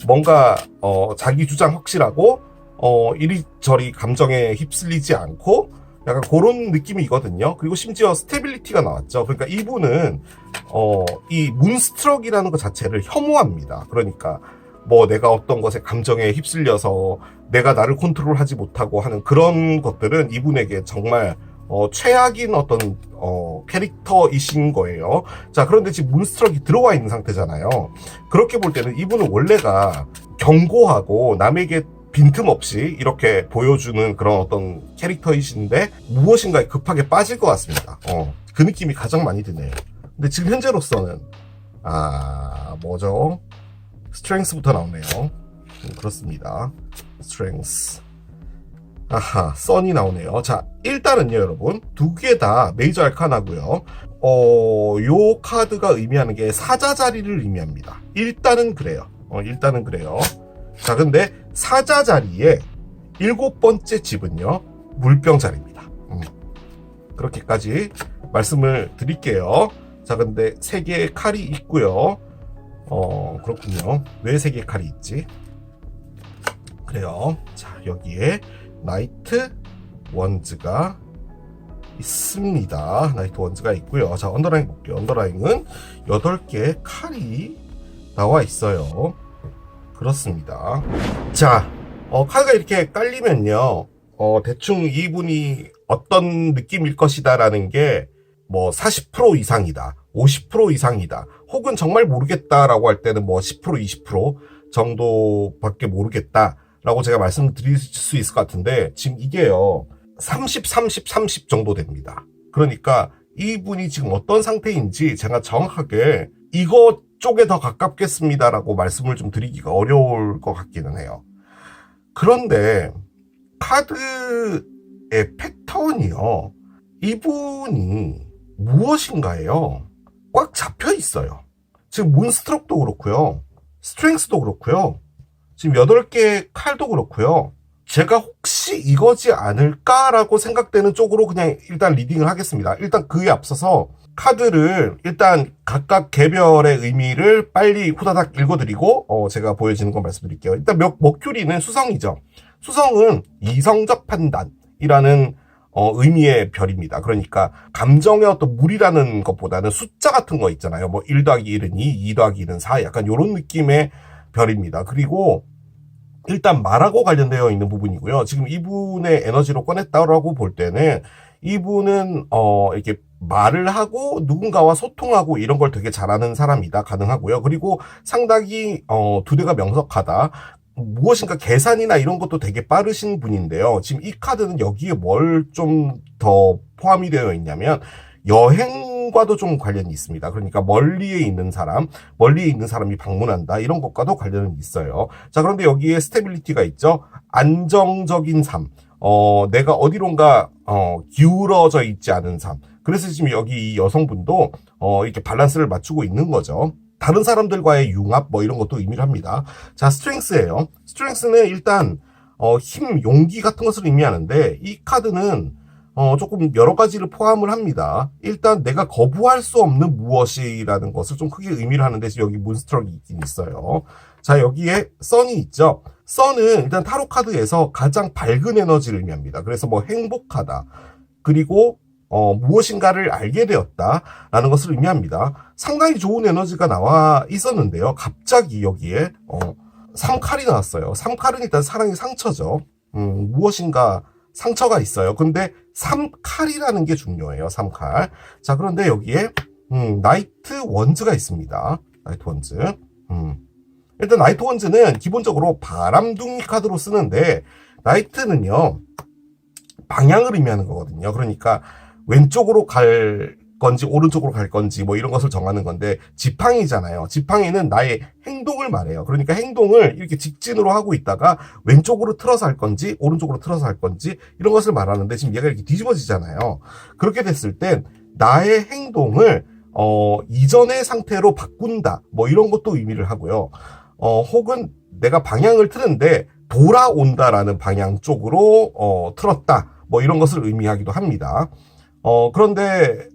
뭔가 자기 주장 확실하고 이리저리 감정에 휩쓸리지 않고 약간 그런 느낌이거든요. 그리고 심지어 스테빌리티가 나왔죠. 그러니까 이분은 이 문스트럭이라는 것 자체를 혐오합니다. 그러니까 뭐 내가 어떤 것에 감정에 휩쓸려서 내가 나를 컨트롤하지 못하고 하는 그런 것들은 이분에게 정말 최악인 어떤 캐릭터이신 거예요. 자, 그런데 지금 문스트럭이 들어와 있는 상태잖아요. 그렇게 볼 때는 이분은 원래가 견고하고 남에게 빈틈없이 이렇게 보여주는 그런 어떤 캐릭터이신데 무엇인가에 급하게 빠질 것 같습니다. 그 느낌이 가장 많이 드네요. 근데 지금 현재로서는 뭐죠? 스트렝스부터 나오네요. 그렇습니다. 스트렝스. 아하, 선이 나오네요. 자, 일단은요, 여러분. 두 개 다 메이저 알카나고요. 요 카드가 의미하는 게 사자 자리를 의미합니다. 일단은 그래요. 일단은 그래요. 자, 근데 사자 자리에 7번째 집은요, 물병 자리입니다. 그렇게까지 말씀을 드릴게요. 자, 근데 3개의 칼이 있고요. 그렇군요. 왜 3개의 칼이 있지? 그래요. 자, 여기에 나이트 원즈가 있습니다. 나이트 원즈가 있고요. 자, 언더라인 볼게요. 언더라인은 8개의 칼이 나와 있어요. 그렇습니다. 자, 카드가 이렇게 깔리면요. 대충 이분이 어떤 느낌일 것이다 라는 게 뭐 40% 이상이다, 50% 이상이다, 혹은 정말 모르겠다라고 할 때는 뭐 10%, 20% 정도밖에 모르겠다라고 제가 말씀드릴 수 있을 것 같은데, 지금 이게요 30, 30, 30 정도 됩니다. 그러니까 이분이 지금 어떤 상태인지 제가 정확하게 이거 쪽에 더 가깝겠습니다라고 말씀을 좀 드리기가 어려울 것 같기는 해요. 그런데 카드의 패턴이요, 이분이 무엇인가에요 꽉 잡혀 있어요. 지금 몬스트럭도 그렇고요, 스트렝스도 그렇고요, 지금 8개 칼도 그렇고요. 제가 혹시 이거지 않을까라고 생각되는 쪽으로 그냥 일단 리딩을 하겠습니다. 일단 그에 앞서서 카드를 일단 각각 개별의 의미를 빨리 후다닥 읽어드리고 제가 보여지는 거 말씀드릴게요. 일단 머큐리는 수성이죠. 수성은 이성적 판단이라는 의미의 별입니다. 그러니까 감정의 어떤 물이라는 것보다는 숫자 같은 거 있잖아요. 뭐 1 더하기 1은 2, 2 더하기 1은 4, 약간 이런 느낌의 별입니다. 그리고 일단 말하고 관련되어 있는 부분이고요. 지금 이분의 에너지로 꺼냈다라고 볼 때는 이분은 이렇게 말을 하고 누군가와 소통하고 이런 걸 되게 잘하는 사람이다, 가능하고요. 그리고 상당히 두뇌가 명석하다. 무엇인가 계산이나 이런 것도 되게 빠르신 분인데요. 지금 이 카드는 여기에 뭘 좀 더 포함이 되어 있냐면 여행과도 좀 관련이 있습니다. 그러니까 멀리에 있는 사람이 방문한다, 이런 것과도 관련은 있어요. 자, 그런데 여기에 스테빌리티가 있죠. 안정적인 삶, 내가 어디론가 기울어져 있지 않은 삶. 그래서 지금 여기 이 여성분도 이렇게 밸런스를 맞추고 있는 거죠. 다른 사람들과의 융합 뭐 이런 것도 의미를 합니다. 자, 스트렝스예요. 스트렝스는 일단 힘, 용기 같은 것을 의미하는데, 이 카드는 조금 여러 가지를 포함을 합니다. 일단 내가 거부할 수 없는 무엇이라는 것을 좀 크게 의미를 하는데, 여기 몬스트럭이 있긴 있어요. 자, 여기에 선이 있죠. 선은 일단 타로 카드에서 가장 밝은 에너지를 의미합니다. 그래서 뭐 행복하다, 그리고 무엇인가를 알게 되었다라는 것을 의미합니다. 상당히 좋은 에너지가 나와 있었는데요. 갑자기 여기에 3칼이 나왔어요. 3칼은 일단 사랑의 상처죠. 무엇인가 상처가 있어요. 근데 3칼이라는 게 중요해요. 3칼. 자, 그런데 여기에 나이트 원즈가 있습니다. 나이트 원즈. 일단 나이트 원즈는 기본적으로 바람둥이 카드로 쓰는데, 나이트는요 방향을 의미하는 거거든요. 그러니까 왼쪽으로 갈 건지 오른쪽으로 갈 건지 뭐 이런 것을 정하는 건데, 지팡이잖아요. 지팡이는 나의 행동을 말해요. 그러니까 행동을 이렇게 직진으로 하고 있다가 왼쪽으로 틀어서 할 건지 오른쪽으로 틀어서 할 건지 이런 것을 말하는데, 지금 얘가 이렇게 뒤집어지잖아요. 그렇게 됐을 땐 나의 행동을 이전의 상태로 바꾼다, 뭐 이런 것도 의미를 하고요. 혹은 내가 방향을 트는데 돌아온다라는 방향 쪽으로 틀었다, 뭐 이런 것을 의미하기도 합니다. 그런데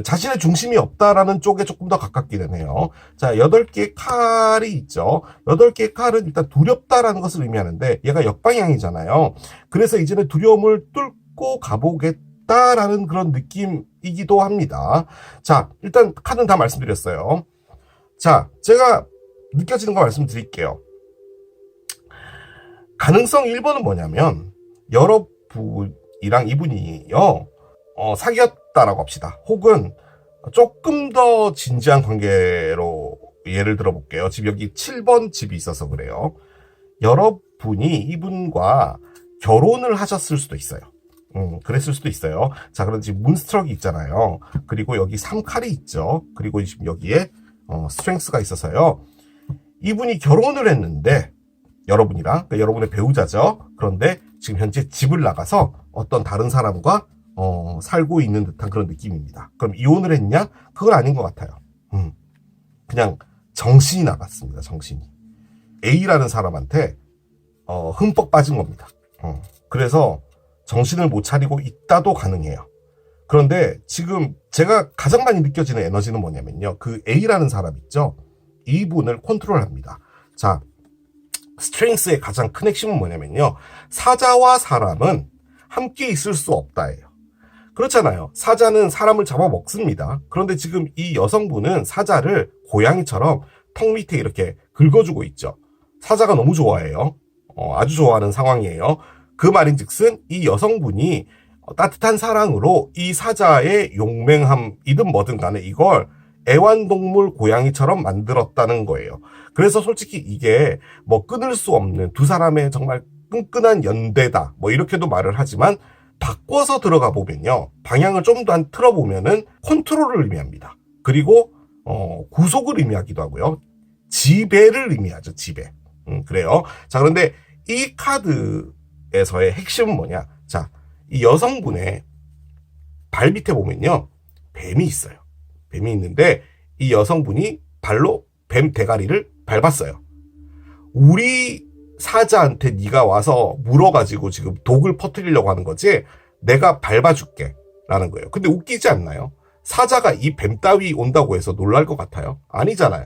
자신의 중심이 없다라는 쪽에 조금 더 가깝기는 해요. 자, 8개의 칼이 있죠. 8개의 칼은 일단 두렵다라는 것을 의미하는데, 얘가 역방향이잖아요. 그래서 이제는 두려움을 뚫고 가보겠다라는 그런 느낌이기도 합니다. 자, 일단 카드는 다 말씀드렸어요. 자, 제가 느껴지는 거 말씀드릴게요. 가능성 1번은 뭐냐면, 여러분이랑 이분이요 사귀었다라고 합시다. 혹은 조금 더 진지한 관계로 예를 들어 볼게요. 지금 여기 7번 집이 있어서 그래요. 여러분이 이분과 결혼을 하셨을 수도 있어요. 그랬을 수도 있어요. 자, 그럼 지금 문스트럭이 있잖아요. 그리고 여기 3칼이 있죠. 그리고 지금 여기에 스트렝스가 있어서요. 이분이 결혼을 했는데, 여러분이랑, 그러니까 여러분의 배우자죠. 그런데 지금 현재 집을 나가서 어떤 다른 사람과 살고 있는 듯한 그런 느낌입니다. 그럼 이혼을 했냐? 그건 아닌 것 같아요. 그냥 정신이 나갔습니다. 정신이. A라는 사람한테 흠뻑 빠진 겁니다. 그래서 정신을 못 차리고 있다도 가능해요. 그런데 지금 제가 가장 많이 느껴지는 에너지는 뭐냐면요. 그 A라는 사람 있죠? 이분을 컨트롤합니다. 자, 스트렝스의 가장 큰 핵심은 뭐냐면요. 사자와 사람은 함께 있을 수 없다예요. 그렇잖아요. 사자는 사람을 잡아먹습니다. 그런데 지금 이 여성분은 사자를 고양이처럼 턱 밑에 이렇게 긁어주고 있죠. 사자가 너무 좋아해요. 아주 좋아하는 상황이에요. 그 말인즉슨 이 여성분이 따뜻한 사랑으로 이 사자의 용맹함이든 뭐든 간에 이걸 애완동물 고양이처럼 만들었다는 거예요. 그래서 솔직히 이게 뭐 끊을 수 없는 두 사람의 정말 끈끈한 연대다. 뭐 이렇게도 말을 하지만 바꿔서 들어가 보면요. 방향을 좀 더 틀어보면은 컨트롤을 의미합니다. 그리고 구속을 의미하기도 하고요. 지배를 의미하죠. 지배. 그래요. 자, 그런데 이 카드에서의 핵심은 뭐냐? 자, 이 여성분의 발 밑에 보면요. 뱀이 있어요. 뱀이 있는데 이 여성분이 발로 뱀 대가리를 밟았어요. 우리 사자한테 네가 와서 물어가지고 지금 독을 퍼뜨리려고 하는 거지 내가 밟아줄게 라는 거예요. 근데 웃기지 않나요? 사자가 이 뱀 따위 온다고 해서 놀랄 것 같아요? 아니잖아요.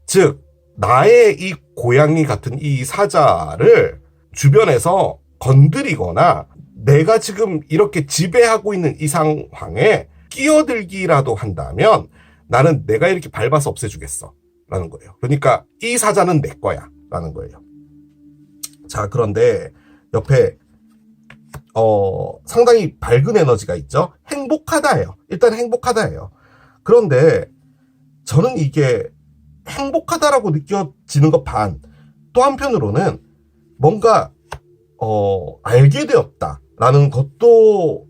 즉 나의 이 고양이 같은 이 사자를 주변에서 건드리거나 내가 지금 이렇게 지배하고 있는 이 상황에 끼어들기라도 한다면 나는 내가 이렇게 밟아서 없애주겠어 라는 거예요. 그러니까 이 사자는 내 거야 라는 거예요. 자, 그런데 옆에 상당히 밝은 에너지가 있죠. 행복하다예요. 일단 행복하다예요. 그런데 저는 이게 행복하다라고 느껴지는 것 반, 또 한편으로는 뭔가 알게 되었다라는 것도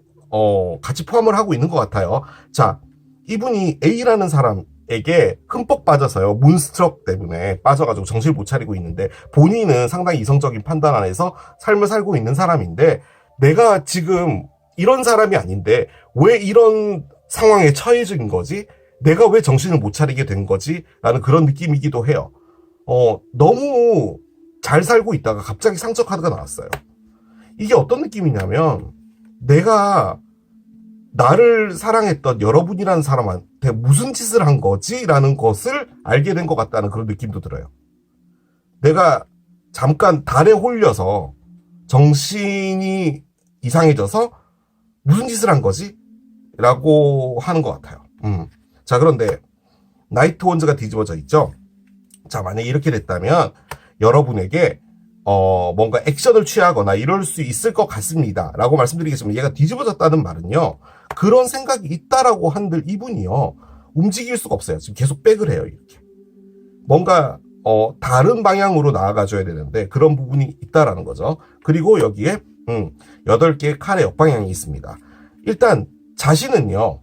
같이 포함을 하고 있는 것 같아요. 자, 이분이 A라는 사람에게 흠뻑 빠져서요. 문스트럭 때문에 빠져가지고 정신을 못 차리고 있는데 본인은 상당히 이성적인 판단 안에서 삶을 살고 있는 사람인데 내가 지금 이런 사람이 아닌데 왜 이런 상황에 처해진 거지? 내가 왜 정신을 못 차리게 된 거지? 라는 그런 느낌이기도 해요. 너무 잘 살고 있다가 갑자기 상처 카드가 나왔어요. 이게 어떤 느낌이냐면 내가 나를 사랑했던 여러분이라는 사람한테 무슨 짓을 한 거지? 라는 것을 알게 된 것 같다는 그런 느낌도 들어요. 내가 잠깐 달에 홀려서 정신이 이상해져서 무슨 짓을 한 거지? 라고 하는 것 같아요. 자, 그런데 나이트 원즈가 뒤집어져 있죠? 자, 만약에 이렇게 됐다면 여러분에게 뭔가 액션을 취하거나 이럴 수 있을 것 같습니다 라고 말씀드리겠지만 얘가 뒤집어졌다는 말은요 그런 생각이 있다라고 한들 이분이요 움직일 수가 없어요. 지금 계속 백을 해요. 이렇게 뭔가 다른 방향으로 나아가줘야 되는데 그런 부분이 있다라는 거죠. 그리고 여기에 8개의 칼의 역방향이 있습니다. 일단 자신은요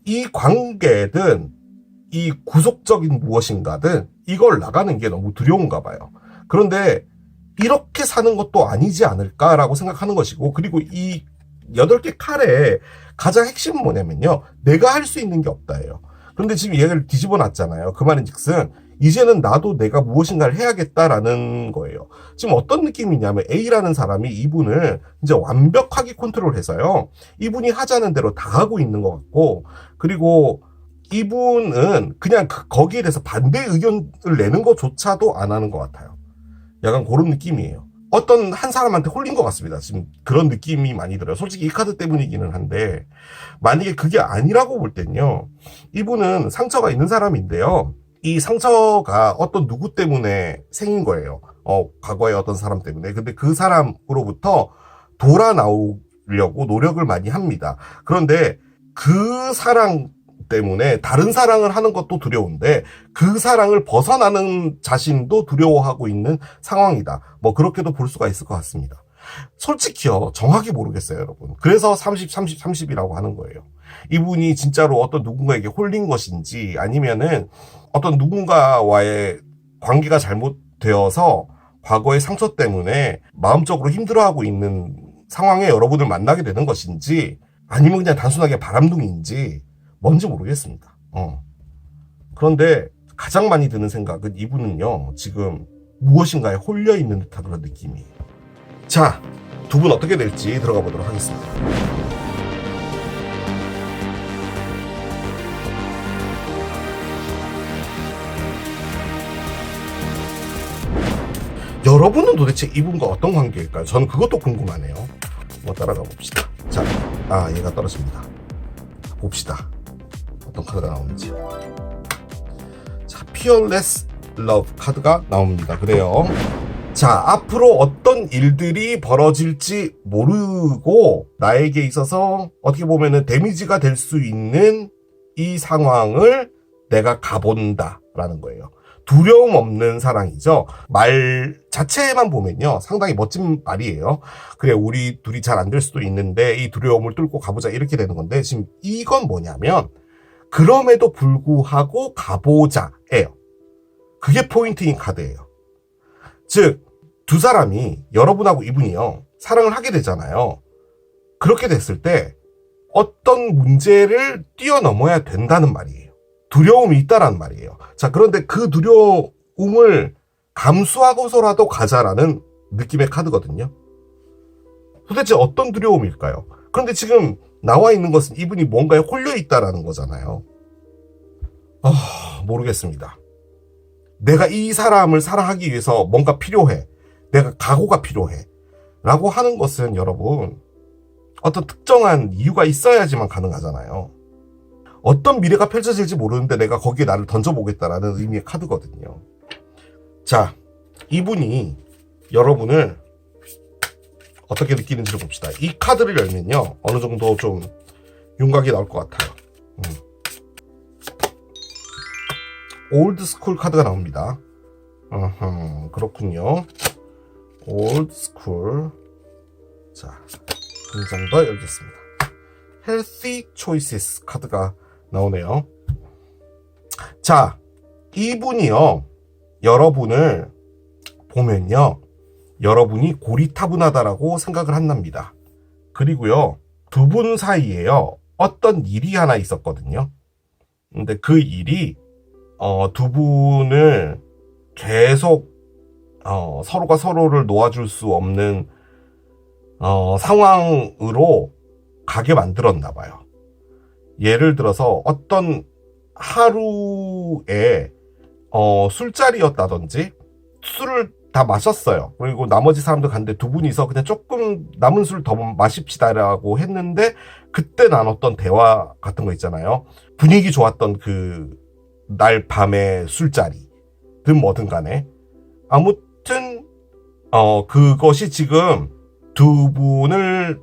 이 관계든 이 구속적인 무엇인가든 이걸 나가는 게 너무 두려운가 봐요. 그런데 이렇게 사는 것도 아니지 않을까라고 생각하는 것이고, 그리고 이 8개 칼의 가장 핵심은 뭐냐면요 내가 할 수 있는 게 없다예요. 그런데 지금 얘를 뒤집어 놨잖아요. 그 말인즉슨 이제는 나도 내가 무엇인가를 해야겠다라는 거예요. 지금 어떤 느낌이냐면 A라는 사람이 이분을 이제 완벽하게 컨트롤해서요 이분이 하자는 대로 다 하고 있는 것 같고, 그리고 이분은 그냥 거기에 대해서 반대 의견을 내는 것조차도 안 하는 것 같아요. 약간 그런 느낌이에요. 어떤 한 사람한테 홀린 것 같습니다. 지금 그런 느낌이 많이 들어요. 솔직히 이 카드 때문이기는 한데 만약에 그게 아니라고 볼 땐요 이분은 상처가 있는 사람인데요 이 상처가 어떤 누구 때문에 생긴 거예요. 과거에 어떤 사람 때문에. 근데 그 사람으로부터 돌아 나오려고 노력을 많이 합니다. 그런데 그 사랑 때문에 다른 사랑을 하는 것도 두려운데 그 사랑을 벗어나는 자신도 두려워하고 있는 상황이다. 뭐 그렇게도 볼 수가 있을 것 같습니다. 솔직히요 정확히 모르겠어요 여러분. 그래서 30, 30, 30이라고 하는 거예요. 이분이 진짜로 어떤 누군가에게 홀린 것인지 아니면은 어떤 누군가와의 관계가 잘못되어서 과거의 상처 때문에 마음적으로 힘들어하고 있는 상황에 여러분을 만나게 되는 것인지 아니면 그냥 단순하게 바람둥이인지 뭔지 모르겠습니다. 그런데 가장 많이 드는 생각은 이분은요 지금 무엇인가에 홀려있는 듯한 그런 느낌이에요. 자, 두 분 어떻게 될지 들어가 보도록 하겠습니다. 여러분은 도대체 이분과 어떤 관계일까요? 저는 그것도 궁금하네요. 한번 따라가 봅시다. 자, 얘가 떨어집니다. 봅시다. 어떤 카드가 나오는지. 자, Fearless Love 카드가 나옵니다. 그래요. 자, 앞으로 어떤 일들이 벌어질지 모르고 나에게 있어서 어떻게 보면은 데미지가 될 수 있는 이 상황을 내가 가본다 라는 거예요. 두려움 없는 사랑이죠. 말 자체만 보면요, 상당히 멋진 말이에요. 그래, 우리 둘이 잘 안 될 수도 있는데 이 두려움을 뚫고 가보자, 이렇게 되는 건데, 지금 이건 뭐냐면 그럼에도 불구하고 가보자예요. 그게 포인트인 카드예요. 즉, 두 사람이, 여러분하고 이분이요, 사랑을 하게 되잖아요. 그렇게 됐을 때 어떤 문제를 뛰어넘어야 된다는 말이에요. 두려움이 있다라는 말이에요. 자, 그런데 그 두려움을 감수하고서라도 가자라는 느낌의 카드거든요. 도대체 어떤 두려움일까요? 그런데 지금 나와 있는 것은 이분이 뭔가에 홀려 있다라는 거잖아요. 모르겠습니다. 내가 이 사람을 사랑하기 위해서 뭔가 필요해. 내가 각오가 필요해. 라고 하는 것은 여러분, 어떤 특정한 이유가 있어야지만 가능하잖아요. 어떤 미래가 펼쳐질지 모르는데 내가 거기에 나를 던져보겠다라는 의미의 카드거든요. 자, 이분이 여러분을 어떻게 느끼는지를 봅시다. 이 카드를 열면요, 어느 정도 좀 윤곽이 나올 것 같아요. 올드 스쿨 카드가 나옵니다. 그렇군요. 올드 스쿨. 자, 한 장 더 열겠습니다. Healthy Choices 카드가 나오네요. 자, 이분이요, 여러분을 보면요, 여러분이 고리타분하다라고 생각을 한답니다. 그리고요, 두 분 사이에요, 어떤 일이 하나 있었거든요. 근데 그 일이 두 분을 계속 서로가 서로를 놓아줄 수 없는 상황으로 가게 만들었나 봐요. 예를 들어서 어떤 하루에 술자리였다든지 술을 다 마셨어요. 그리고 나머지 사람들 갔는데 두 분이서 그냥 조금 남은 술 더 마십시다라고 했는데, 그때 나눴던 대화 같은 거 있잖아요. 분위기 좋았던 그 날 밤의 술자리든 뭐든 간에, 아무튼 그것이 지금 두 분을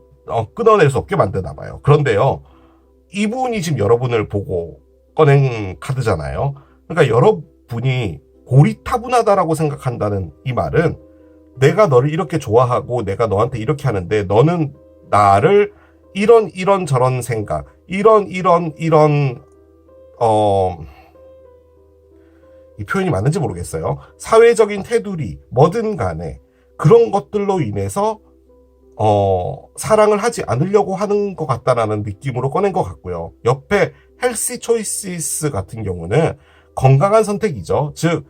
끊어낼 수 없게 만드나 봐요. 그런데요, 이분이 지금 여러분을 보고 꺼낸 카드잖아요. 그러니까 여러분이 고리타분하다라고 생각한다는 이 말은, 내가 너를 이렇게 좋아하고 내가 너한테 이렇게 하는데 너는 나를 이런 저런 생각, 이런 이 표현이 맞는지 모르겠어요. 사회적인 테두리 뭐든 간에 그런 것들로 인해서 사랑을 하지 않으려고 하는 것 같다라는 느낌으로 꺼낸 것 같고요. 옆에 헬시 초이시스 같은 경우는 건강한 선택이죠. 즉,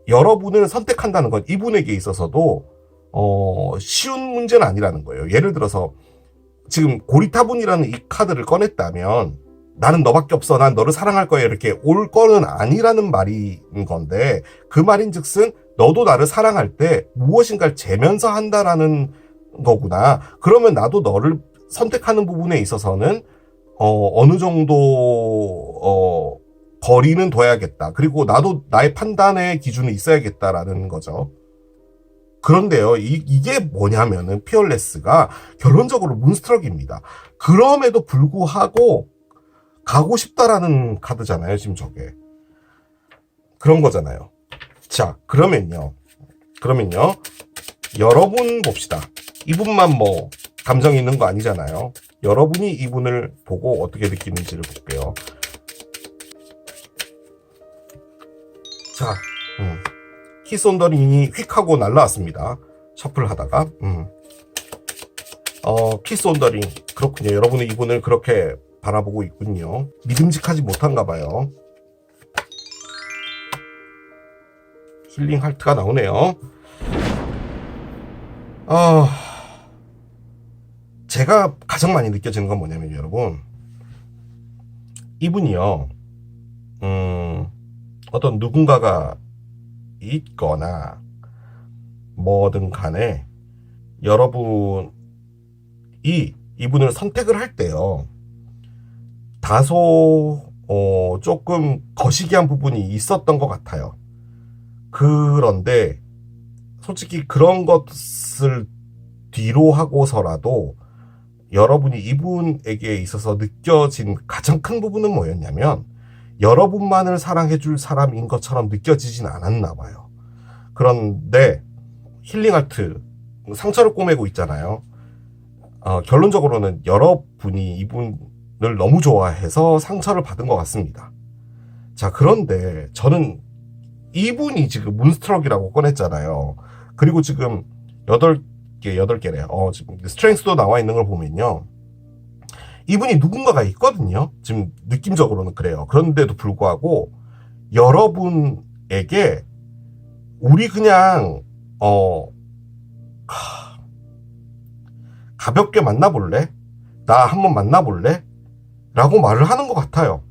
여러분을 선택한다는 건 이분에게 있어서도 쉬운 문제는 아니라는 거예요. 예를 들어서 지금 고리타분이라는 이 카드를 꺼냈다면, 나는 너밖에 없어, 난 너를 사랑할 거야, 이렇게 올 거는 아니라는 말인 건데, 그 말인즉슨 너도 나를 사랑할 때 무엇인가를 재면서 한다라는 거구나. 그러면 나도 너를 선택하는 부분에 있어서는 어느 정도 거리는 둬야겠다. 그리고 나도 나의 판단의 기준이 있어야겠다라는 거죠. 그런데요, 이게 뭐냐면은 피어레스가 결론적으로 문스트럭입니다. 그럼에도 불구하고 가고 싶다라는 카드잖아요, 지금 저게. 그런 거잖아요. 자, 그러면요, 여러분 봅시다. 이분만 뭐 감정이 있는 거 아니잖아요. 여러분이 이분을 보고 어떻게 느끼는지를 볼게요. 자, 키스 온 더 링이 휙 하고 날라왔습니다. 셔플 하다가. 키스 온 더 링. 그렇군요. 여러분은 이분을 그렇게 바라보고 있군요. 믿음직하지 못한가 봐요. 힐링 하트가 나오네요. 제가 가장 많이 느껴지는 건 뭐냐면, 여러분, 이분이요, 어떤 누군가가 있거나 뭐든 간에 여러분이 이분을 선택을 할 때요, 다소 조금 거시기한 부분이 있었던 것 같아요. 그런데 솔직히 그런 것을 뒤로 하고서라도 여러분이 이분에게 있어서 느껴진 가장 큰 부분은 뭐였냐면, 여러분만을 사랑해줄 사람인 것처럼 느껴지진 않았나 봐요. 그런데 힐링아트, 상처를 꼬매고 있잖아요. 결론적으로는 여러분이 이분을 너무 좋아해서 상처를 받은 것 같습니다. 자, 그런데 저는 이분이 지금 문스트럭이라고 꺼냈잖아요. 그리고 지금 8개래요. 지금 스트렝스도 나와 있는 걸 보면요, 이분이 누군가가 있거든요. 지금 느낌적으로는 그래요. 그런데도 불구하고 여러분에게 우리 그냥 가볍게 만나볼래? 나 한번 만나볼래? 라고 말을 하는 것 같아요.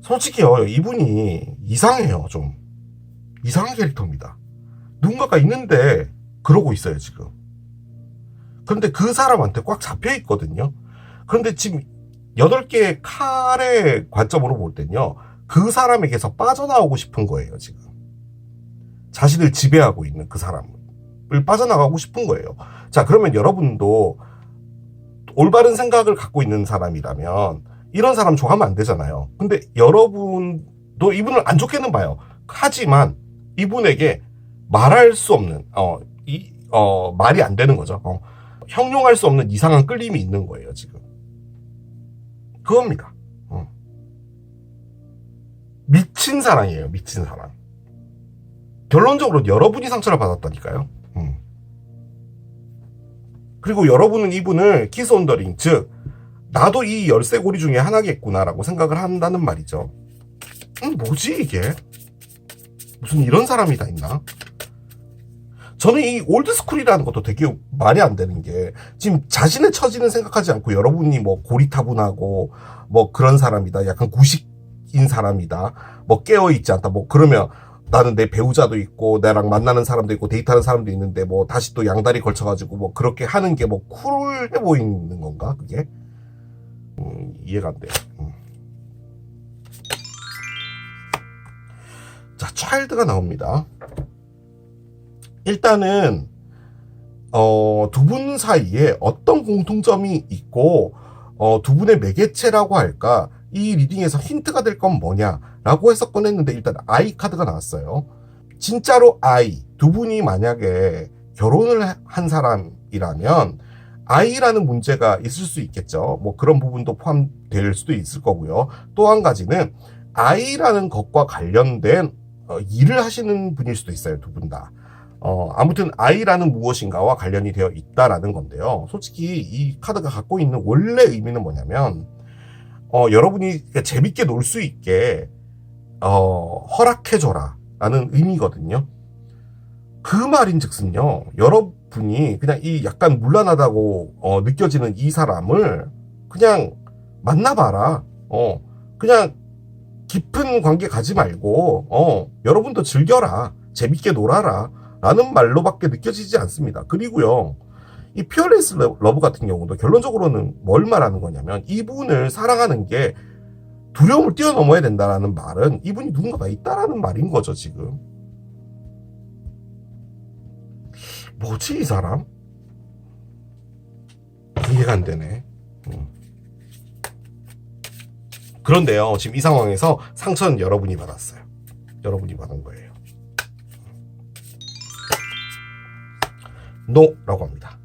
솔직히요, 이분이 이상해요. 좀 이상한 캐릭터입니다. 누군가가 있는데 그러고 있어요, 지금. 그런데 그 사람한테 꽉 잡혀 있거든요. 그런데 지금 8개의 칼의 관점으로 볼 땐요, 그 사람에게서 빠져나오고 싶은 거예요, 지금. 자신을 지배하고 있는 그 사람을 빠져나가고 싶은 거예요. 자, 그러면 여러분도 올바른 생각을 갖고 있는 사람이라면 이런 사람 좋아하면 안 되잖아요. 근데 여러분도 이분을 안 좋게는 봐요. 하지만 이분에게 말할 수 없는, 말이 안 되는 거죠. 형용할 수 없는 이상한 끌림이 있는 거예요, 지금. 그겁니다. 미친 사랑이에요, 미친 사랑. 결론적으로 여러분이 상처를 받았다니까요. 그리고 여러분은 이분을 키스 온 더 링, 즉 나도 이 열쇠고리 중에 하나겠구나라고 생각을 한다는 말이죠. 뭐지 이게? 무슨 이런 사람이 다 있나? 저는 이 올드스쿨이라는 것도 되게 말이 안 되는 게, 지금 자신의 처지는 생각하지 않고 여러분이 뭐 고리타분하고 뭐 그런 사람이다, 약간 구식인 사람이다, 뭐 깨어있지 않다, 뭐 그러면 나는 내 배우자도 있고 나랑 만나는 사람도 있고 데이트하는 사람도 있는데 뭐 다시 또 양다리 걸쳐가지고 뭐 그렇게 하는 게 뭐 쿨해 보이는 건가 그게? 이해가 안 돼. 자, 차일드가 나옵니다. 일단은 두 분 사이에 어떤 공통점이 있고 두 분의 매개체라고 할까, 이 리딩에서 힌트가 될 건 뭐냐라고 해서 꺼냈는데, 일단 아이 카드가 나왔어요. 진짜로 아이, 두 분이 만약에 결혼을 한 사람이라면 아이라는 문제가 있을 수 있겠죠. 뭐 그런 부분도 포함될 수도 있을 거고요. 또 한 가지는 아이라는 것과 관련된 일을 하시는 분일 수도 있어요, 두 분 다. 아무튼 아이라는 무엇인가와 관련이 되어 있다라는 건데요. 솔직히 이 카드가 갖고 있는 원래 의미는 뭐냐면, 여러분이 재밌게 놀 수 있게 허락해줘라 라는 의미거든요. 그 말인즉슨요, 여러분이 그냥 이 약간 문란하다고 느껴지는 이 사람을 그냥 만나봐라. 그냥 깊은 관계 가지 말고 여러분도 즐겨라, 재밌게 놀아라 라는 말로밖에 느껴지지 않습니다. 그리고요, 이 피어레스 러브 같은 경우도 결론적으로는 뭘 말하는 거냐면, 이분을 사랑하는 게 두려움을 뛰어넘어야 된다라는 말은 이분이 누군가가 있다라는 말인 거죠, 지금. 뭐지 이 사람? 이해가 안 되네. 그런데요, 지금 이 상황에서 상처는 여러분이 받았어요. 여러분이 받은 거예요. 노라고 합니다.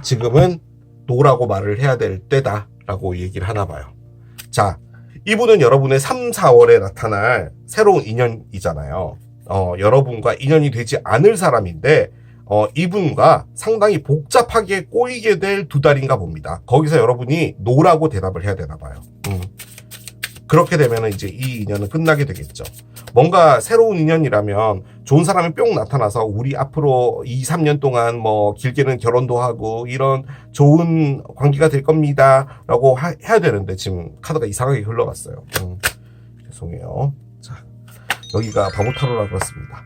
지금은 노라고 말을 해야 될 때다 라고 얘기를 하나 봐요. 자, 이분은 여러분의 3, 4월에 나타날 새로운 인연이잖아요. 여러분과 인연이 되지 않을 사람인데 이분과 상당히 복잡하게 꼬이게 될 두 달인가 봅니다. 거기서 여러분이 노라고 대답을 해야 되나 봐요. 그렇게 되면 이제 이 인연은 끝나게 되겠죠. 뭔가 새로운 인연이라면 좋은 사람이 뿅 나타나서 우리 앞으로 2, 3년 동안 뭐 길게는 결혼도 하고 이런 좋은 관계가 될 겁니다 라고 해야 되는데, 지금 카드가 이상하게 흘러갔어요. 죄송해요. 자, 여기가 바보 타로라 그렇습니다.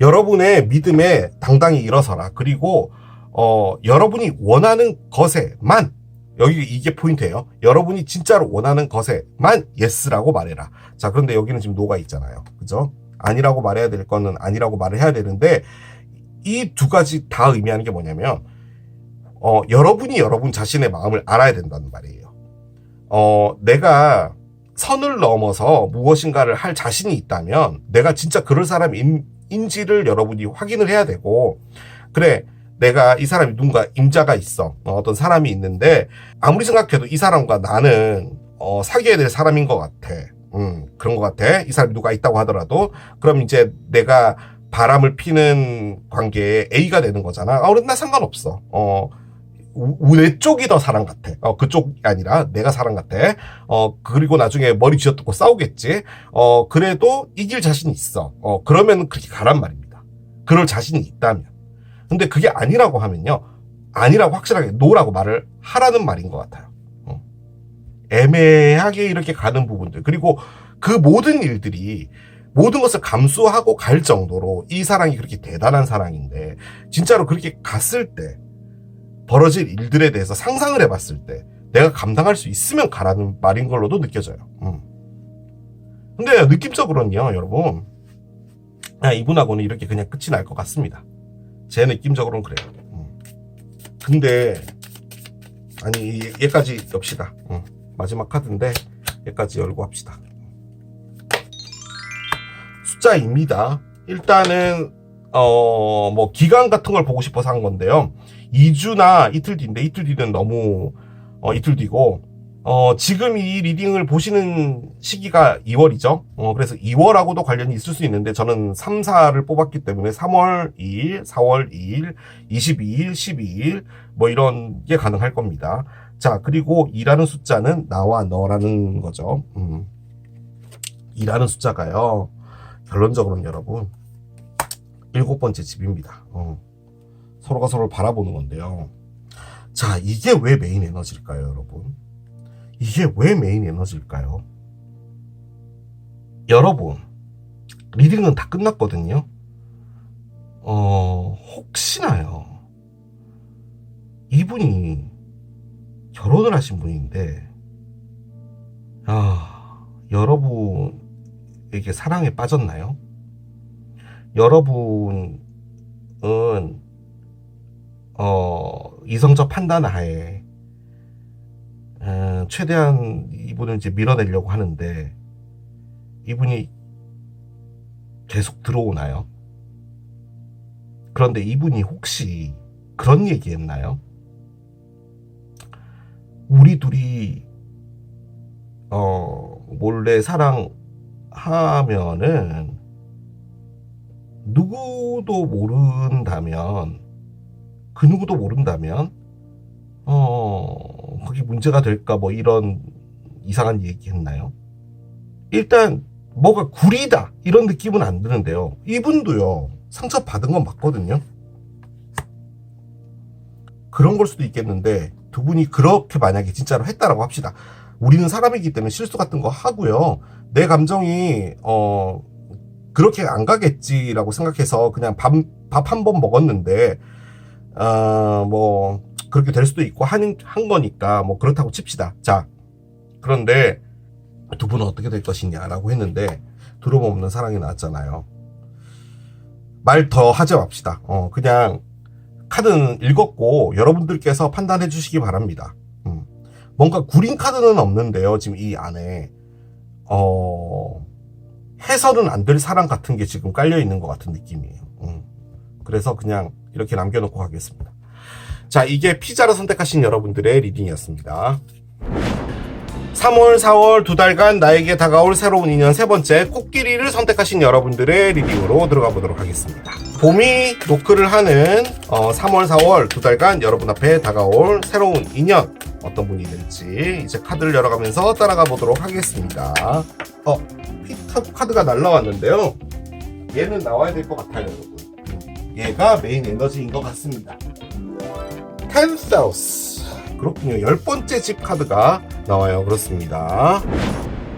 여러분의 믿음에 당당히 일어서라. 그리고 여러분이 원하는 것에만, 여기 이게 포인트예요. 여러분이 진짜로 원하는 것에만 예스라고 말해라. 자, 그런데 여기는 지금 노가 있잖아요. 그죠? 아니라고 말해야 될 거는 아니라고 말을 해야 되는데, 이 두 가지 다 의미하는 게 뭐냐면, 여러분이 여러분 자신의 마음을 알아야 된다는 말이에요. 내가 선을 넘어서 무엇인가를 할 자신이 있다면, 내가 진짜 그럴 사람인지를 여러분이 확인을 해야 되고, 그래, 내가 이 사람이 누군가 임자가 있어. 어떤 사람이 있는데 아무리 생각해도 이 사람과 나는 사귀어야 될 사람인 것 같아. 그런 것 같아. 이 사람이 누가 있다고 하더라도. 그럼 이제 내가 바람을 피는 관계에 A가 되는 거잖아. 나 상관없어. 내 쪽이 더 사람 같아. 그쪽이 아니라 내가 사람 같아. 그리고 나중에 머리 쥐어뜯고 싸우겠지. 그래도 이길 자신이 있어. 그러면 그렇게 가란 말입니다. 그럴 자신이 있다면. 근데 그게 아니라고 하면요, 아니라고 확실하게 노라고 말을 하라는 말인 것 같아요. 애매하게 이렇게 가는 부분들, 그리고 그 모든 일들이 모든 것을 감수하고 갈 정도로 이 사랑이 그렇게 대단한 사랑인데, 진짜로 그렇게 갔을 때 벌어질 일들에 대해서 상상을 해봤을 때 내가 감당할 수 있으면 가라는 말인 걸로도 느껴져요. 근데 느낌적으로는요, 여러분, 이분하고는 이렇게 그냥 끝이 날 것 같습니다. 제 느낌적으로는 그래요. 근데 아니, 얘까지 엽시다. 마지막 카드인데 얘까지 열고 합시다. 숫자입니다. 일단은 뭐 기간 같은 걸 보고 싶어서 한 건데요. 2주나 이틀 뒤인데, 이틀 뒤는 너무 이틀 뒤고, 지금 이 리딩을 보시는 시기가 2월이죠. 그래서 2월하고도 관련이 있을 수 있는데, 저는 3, 4를 뽑았기 때문에 3월 2일, 4월 2일, 22일, 12일, 뭐 이런 게 가능할 겁니다. 자, 그리고 2라는 숫자는 나와 너라는 거죠. 2라는 숫자가요, 결론적으로는 여러분, 7번째 집입니다. 서로가 서로를 바라보는 건데요. 자, 이게 왜 메인 에너지일까요, 여러분? 이게 왜 메인 에너지일까요? 여러분, 리딩은 다 끝났거든요. 혹시나요, 이분이 결혼을 하신 분인데, 여러분에게 사랑에 빠졌나요? 여러분은 이성적 판단 하에 최대한 이분을 이제 밀어내려고 하는데, 이분이 계속 들어오나요? 그런데 이분이 혹시 그런 얘기 했나요? 우리 둘이 몰래 사랑하면은 누구도 모른다면, 그 누구도 모른다면 그게 문제가 될까, 뭐 이런 이상한 얘기 했나요? 일단 뭐가 구리다 이런 느낌은 안 드는데요, 이분도요 상처받은 건 맞거든요. 그런 걸 수도 있겠는데, 두 분이 그렇게 만약에 진짜로 했다라고 합시다. 우리는 사람이기 때문에 실수 같은 거 하고요, 내 감정이 그렇게 안 가겠지라고 생각해서 그냥 밥 한 번 먹었는데, 뭐 그렇게 될 수도 있고 한 거니까 뭐 그렇다고 칩시다. 자, 그런데 두 분은 어떻게 될 것이냐라고 했는데, 두려움 없는 사랑이 나왔잖아요. 말 더 하지 맙시다. 그냥 카드는 읽었고 여러분들께서 판단해 주시기 바랍니다. 뭔가 구린 카드는 없는데요, 지금 이 안에 해서는 안 될 사랑 같은 게 지금 깔려 있는 것 같은 느낌이에요. 그래서 그냥 이렇게 남겨놓고 가겠습니다. 자, 이게 피자를 선택하신 여러분들의 리딩이었습니다. 3월, 4월 두 달간 나에게 다가올 새로운 인연 세 번째, 코끼리를 선택하신 여러분들의 리딩으로 들어가 보도록 하겠습니다. 봄이 노크를 하는 3월, 4월 두 달간 여러분 앞에 다가올 새로운 인연, 어떤 분이 될지 이제 카드를 열어가면서 따라가 보도록 하겠습니다. 피터 카드가 날라왔는데요, 얘는 나와야 될 것 같아요, 여러분. 얘가 메인 에너지인 것 같습니다. 텐사우스. 그렇군요. 10번째 집 카드가 나와요. 그렇습니다.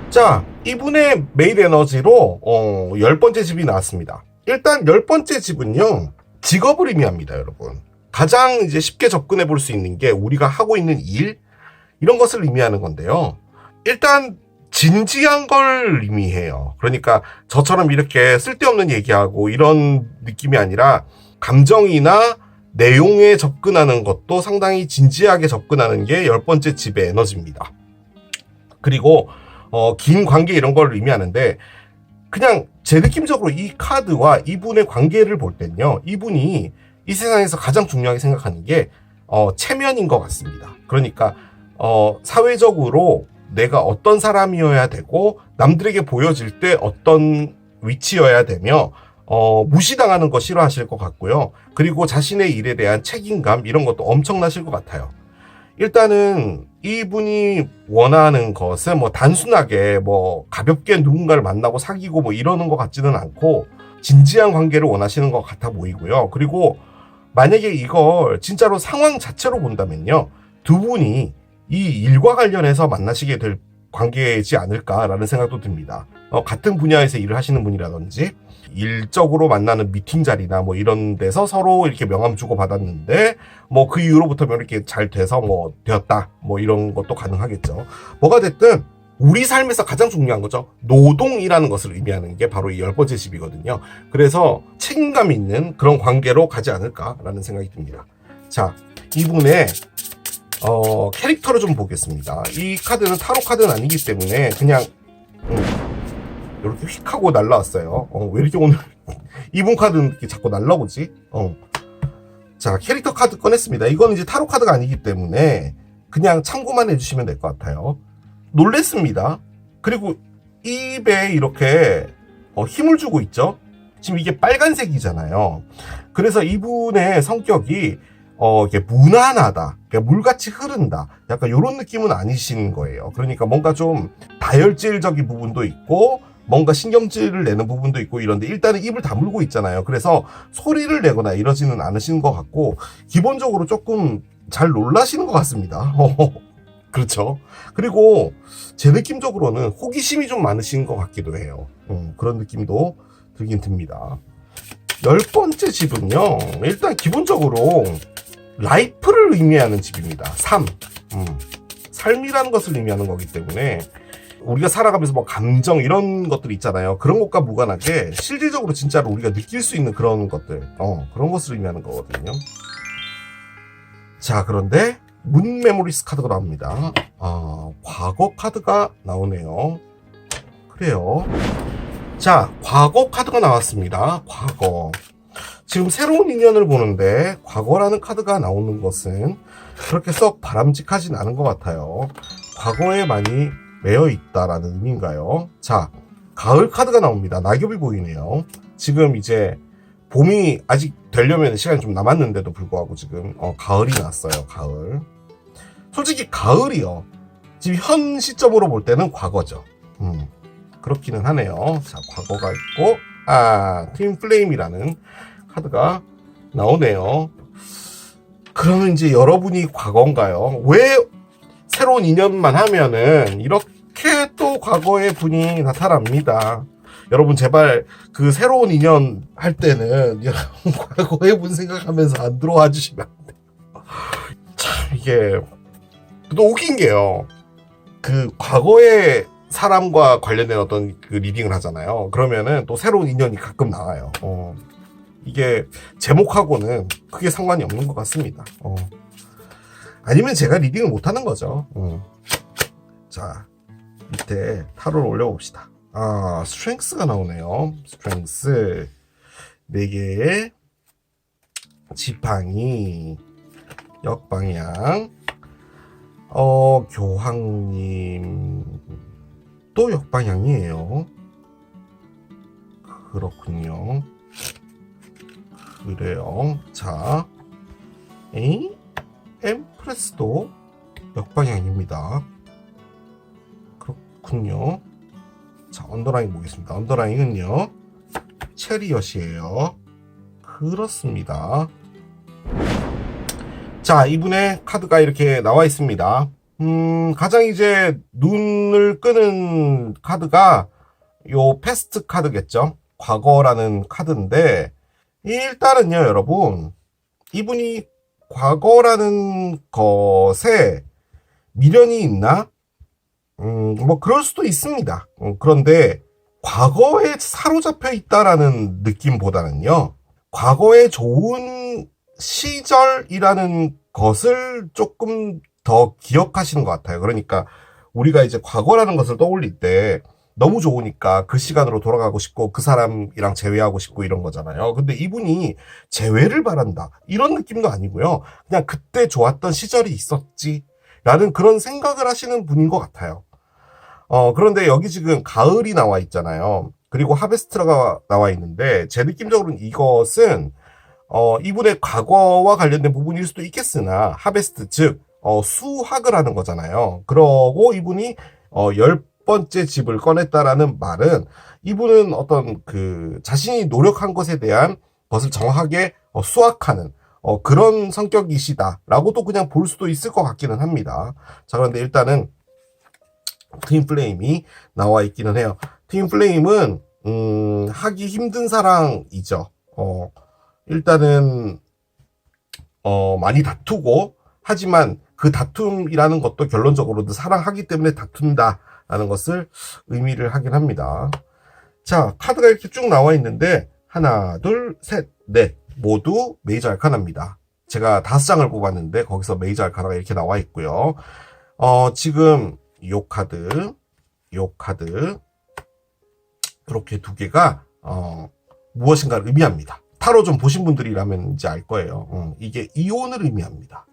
자, 이분의 메인 에너지로 10번째 집이 나왔습니다. 일단 10번째 집은요, 직업을 의미합니다, 여러분. 가장 이제 쉽게 접근해 볼 수 있는 게 우리가 하고 있는 일, 이런 것을 의미하는 건데요. 일단 진지한 걸 의미해요. 그러니까 저처럼 이렇게 쓸데없는 얘기하고 이런 느낌이 아니라 감정이나 내용에 접근하는 것도 상당히 진지하게 접근하는 게 10번째 집의 에너지입니다. 그리고 긴 관계 이런 걸 의미하는데, 그냥 제 느낌적으로 이 카드와 이분의 관계를 볼 땐요, 이분이 이 세상에서 가장 중요하게 생각하는 게 체면인 것 같습니다. 그러니까 사회적으로 내가 어떤 사람이어야 되고 남들에게 보여질 때 어떤 위치여야 되며 무시당하는 거 싫어하실 것 같고요. 그리고 자신의 일에 대한 책임감 이런 것도 엄청나실 것 같아요. 일단은 이분이 원하는 것은 뭐 단순하게 뭐 가볍게 누군가를 만나고 사귀고 뭐 이러는 것 같지는 않고 진지한 관계를 원하시는 것 같아 보이고요. 그리고 만약에 이걸 진짜로 상황 자체로 본다면요, 두 분이 이 일과 관련해서 만나시게 될 관계이지 않을까라는 생각도 듭니다. 같은 분야에서 일을 하시는 분이라든지 일적으로 만나는 미팅 자리나 뭐 이런 데서 서로 이렇게 명함 주고 받았는데 뭐 그 이후로부터 이렇게 잘 돼서 뭐 되었다 뭐 이런 것도 가능하겠죠. 뭐가 됐든 우리 삶에서 가장 중요한 거죠. 노동이라는 것을 의미하는 게 바로 이 10번째 집이거든요. 그래서 책임감 있는 그런 관계로 가지 않을까라는 생각이 듭니다. 자, 이분의 캐릭터를 좀 보겠습니다. 이 카드는 타로 카드는 아니기 때문에 그냥 이렇게 휙 하고 날라왔어요. 왜 이렇게 오늘 이분 카드는 이렇게 자꾸 날라오지? 자, 캐릭터 카드 꺼냈습니다. 이건 이제 타로 카드가 아니기 때문에 그냥 참고만 해주시면 될 것 같아요. 놀랬습니다. 그리고 입에 이렇게 힘을 주고 있죠. 지금 이게 빨간색이잖아요. 그래서 이분의 성격이 이게 무난하다, 그러니까 물같이 흐른다, 약간 이런 느낌은 아니신 거예요. 그러니까 뭔가 좀 다혈질적인 부분도 있고 뭔가 신경질을 내는 부분도 있고 이런데, 일단은 입을 다물고 있잖아요. 그래서 소리를 내거나 이러지는 않으시는 것 같고 기본적으로 조금 잘 놀라시는 것 같습니다. 그렇죠. 그리고 제 느낌적으로는 호기심이 좀 많으신 것 같기도 해요. 그런 느낌도 들긴 듭니다. 10번째 집은요, 일단 기본적으로 라이프를 의미하는 집입니다. 삶이라는 것을 의미하는 거기 때문에 우리가 살아가면서 뭐 감정 이런 것들 있잖아요. 그런 것과 무관하게 실질적으로 진짜로 우리가 느낄 수 있는 그런 것들, 그런 것을 의미하는 거거든요. 자, 그런데 문 메모리스 카드가 나옵니다. 과거 카드가 나오네요. 그래요. 자, 과거 카드가 나왔습니다. 과거. 지금 새로운 인연을 보는데 과거라는 카드가 나오는 것은 그렇게 썩 바람직하진 않은 것 같아요. 과거에 많이 매여 있다라는 의미인가요? 자, 가을 카드가 나옵니다. 낙엽이 보이네요. 지금 이제 봄이 아직 되려면 시간이 좀 남았는데도 불구하고 지금 가을이 났어요. 가을. 솔직히 가을이요, 지금 현 시점으로 볼 때는 과거죠. 그렇기는 하네요. 자, 과거가 있고, 트윈 플레임이라는 카드가 나오네요. 그러면 이제 여러분이 과거인가요? 왜 새로운 인연만 하면은 이렇게 또 과거의 분이 나타납니다. 여러분 제발 그 새로운 인연 할 때는 과거의 분 생각하면서 안 들어와 주시면 안 돼요. 참 이게 또 웃긴 게요, 그 과거의 사람과 관련된 어떤 그 리딩을 하잖아요. 그러면은 또 새로운 인연이 가끔 나와요. 이게 제목하고는 크게 상관이 없는 것 같습니다. 아니면 제가 리딩을 못하는 거죠. 자, 밑에 타로를 올려봅시다. 스트렝스가 나오네요. 스트렝스 4개의 지팡이, 역방향, 교황님 또 역방향이에요. 그렇군요. 그래요. 자, 엠프레스도 역방향입니다. 그렇군요. 자, 언더라인 보겠습니다. 언더라인은요, 체리엇이에요. 그렇습니다. 자, 이분의 카드가 이렇게 나와 있습니다. 가장 이제 눈을 끄는 카드가 요 패스트 카드겠죠. 과거라는 카드인데, 일단은요, 여러분, 이분이 과거라는 것에 미련이 있나? 뭐, 그럴 수도 있습니다. 그런데, 과거에 사로잡혀 있다라는 느낌보다는요, 과거에 좋은 시절이라는 것을 조금 더 기억하시는 것 같아요. 그러니까, 우리가 이제 과거라는 것을 떠올릴 때, 너무 좋으니까 그 시간으로 돌아가고 싶고 그 사람이랑 재회하고 싶고 이런 거잖아요. 근데 이분이 재회를 바란다 이런 느낌도 아니고요. 그냥 그때 좋았던 시절이 있었지 라는 그런 생각을 하시는 분인 것 같아요. 그런데 여기 지금 가을이 나와 있잖아요. 그리고 하베스트가 나와 있는데 제 느낌적으로는 이것은 이분의 과거와 관련된 부분일 수도 있겠으나 하베스트 즉 수확을 하는 거잖아요. 그러고 이분이 열 번째 집을 꺼냈다라는 말은 이분은 어떤 그 자신이 노력한 것에 대한 것을 정확하게 수확하는 그런 성격이시다라고도 그냥 볼 수도 있을 것 같기는 합니다. 자, 그런데 일단은 트윈플레임이 나와 있기는 해요. 트윈플레임은 하기 힘든 사랑이죠. 일단은 많이 다투고 하지만 그 다툼이라는 것도 결론적으로는 사랑하기 때문에 다툰다 라는 것을 의미를 하긴 합니다. 자, 카드가 이렇게 쭉 나와 있는데 하나, 둘, 셋, 넷 모두 메이저 알카나입니다. 제가 5장을 뽑았는데 거기서 메이저 알카나가 이렇게 나와 있고요. 지금 요 카드 이렇게 두 개가 무엇인가를 의미합니다. 타로 좀 보신 분들이라면 이제 알 거예요. 이게 이혼을 의미합니다.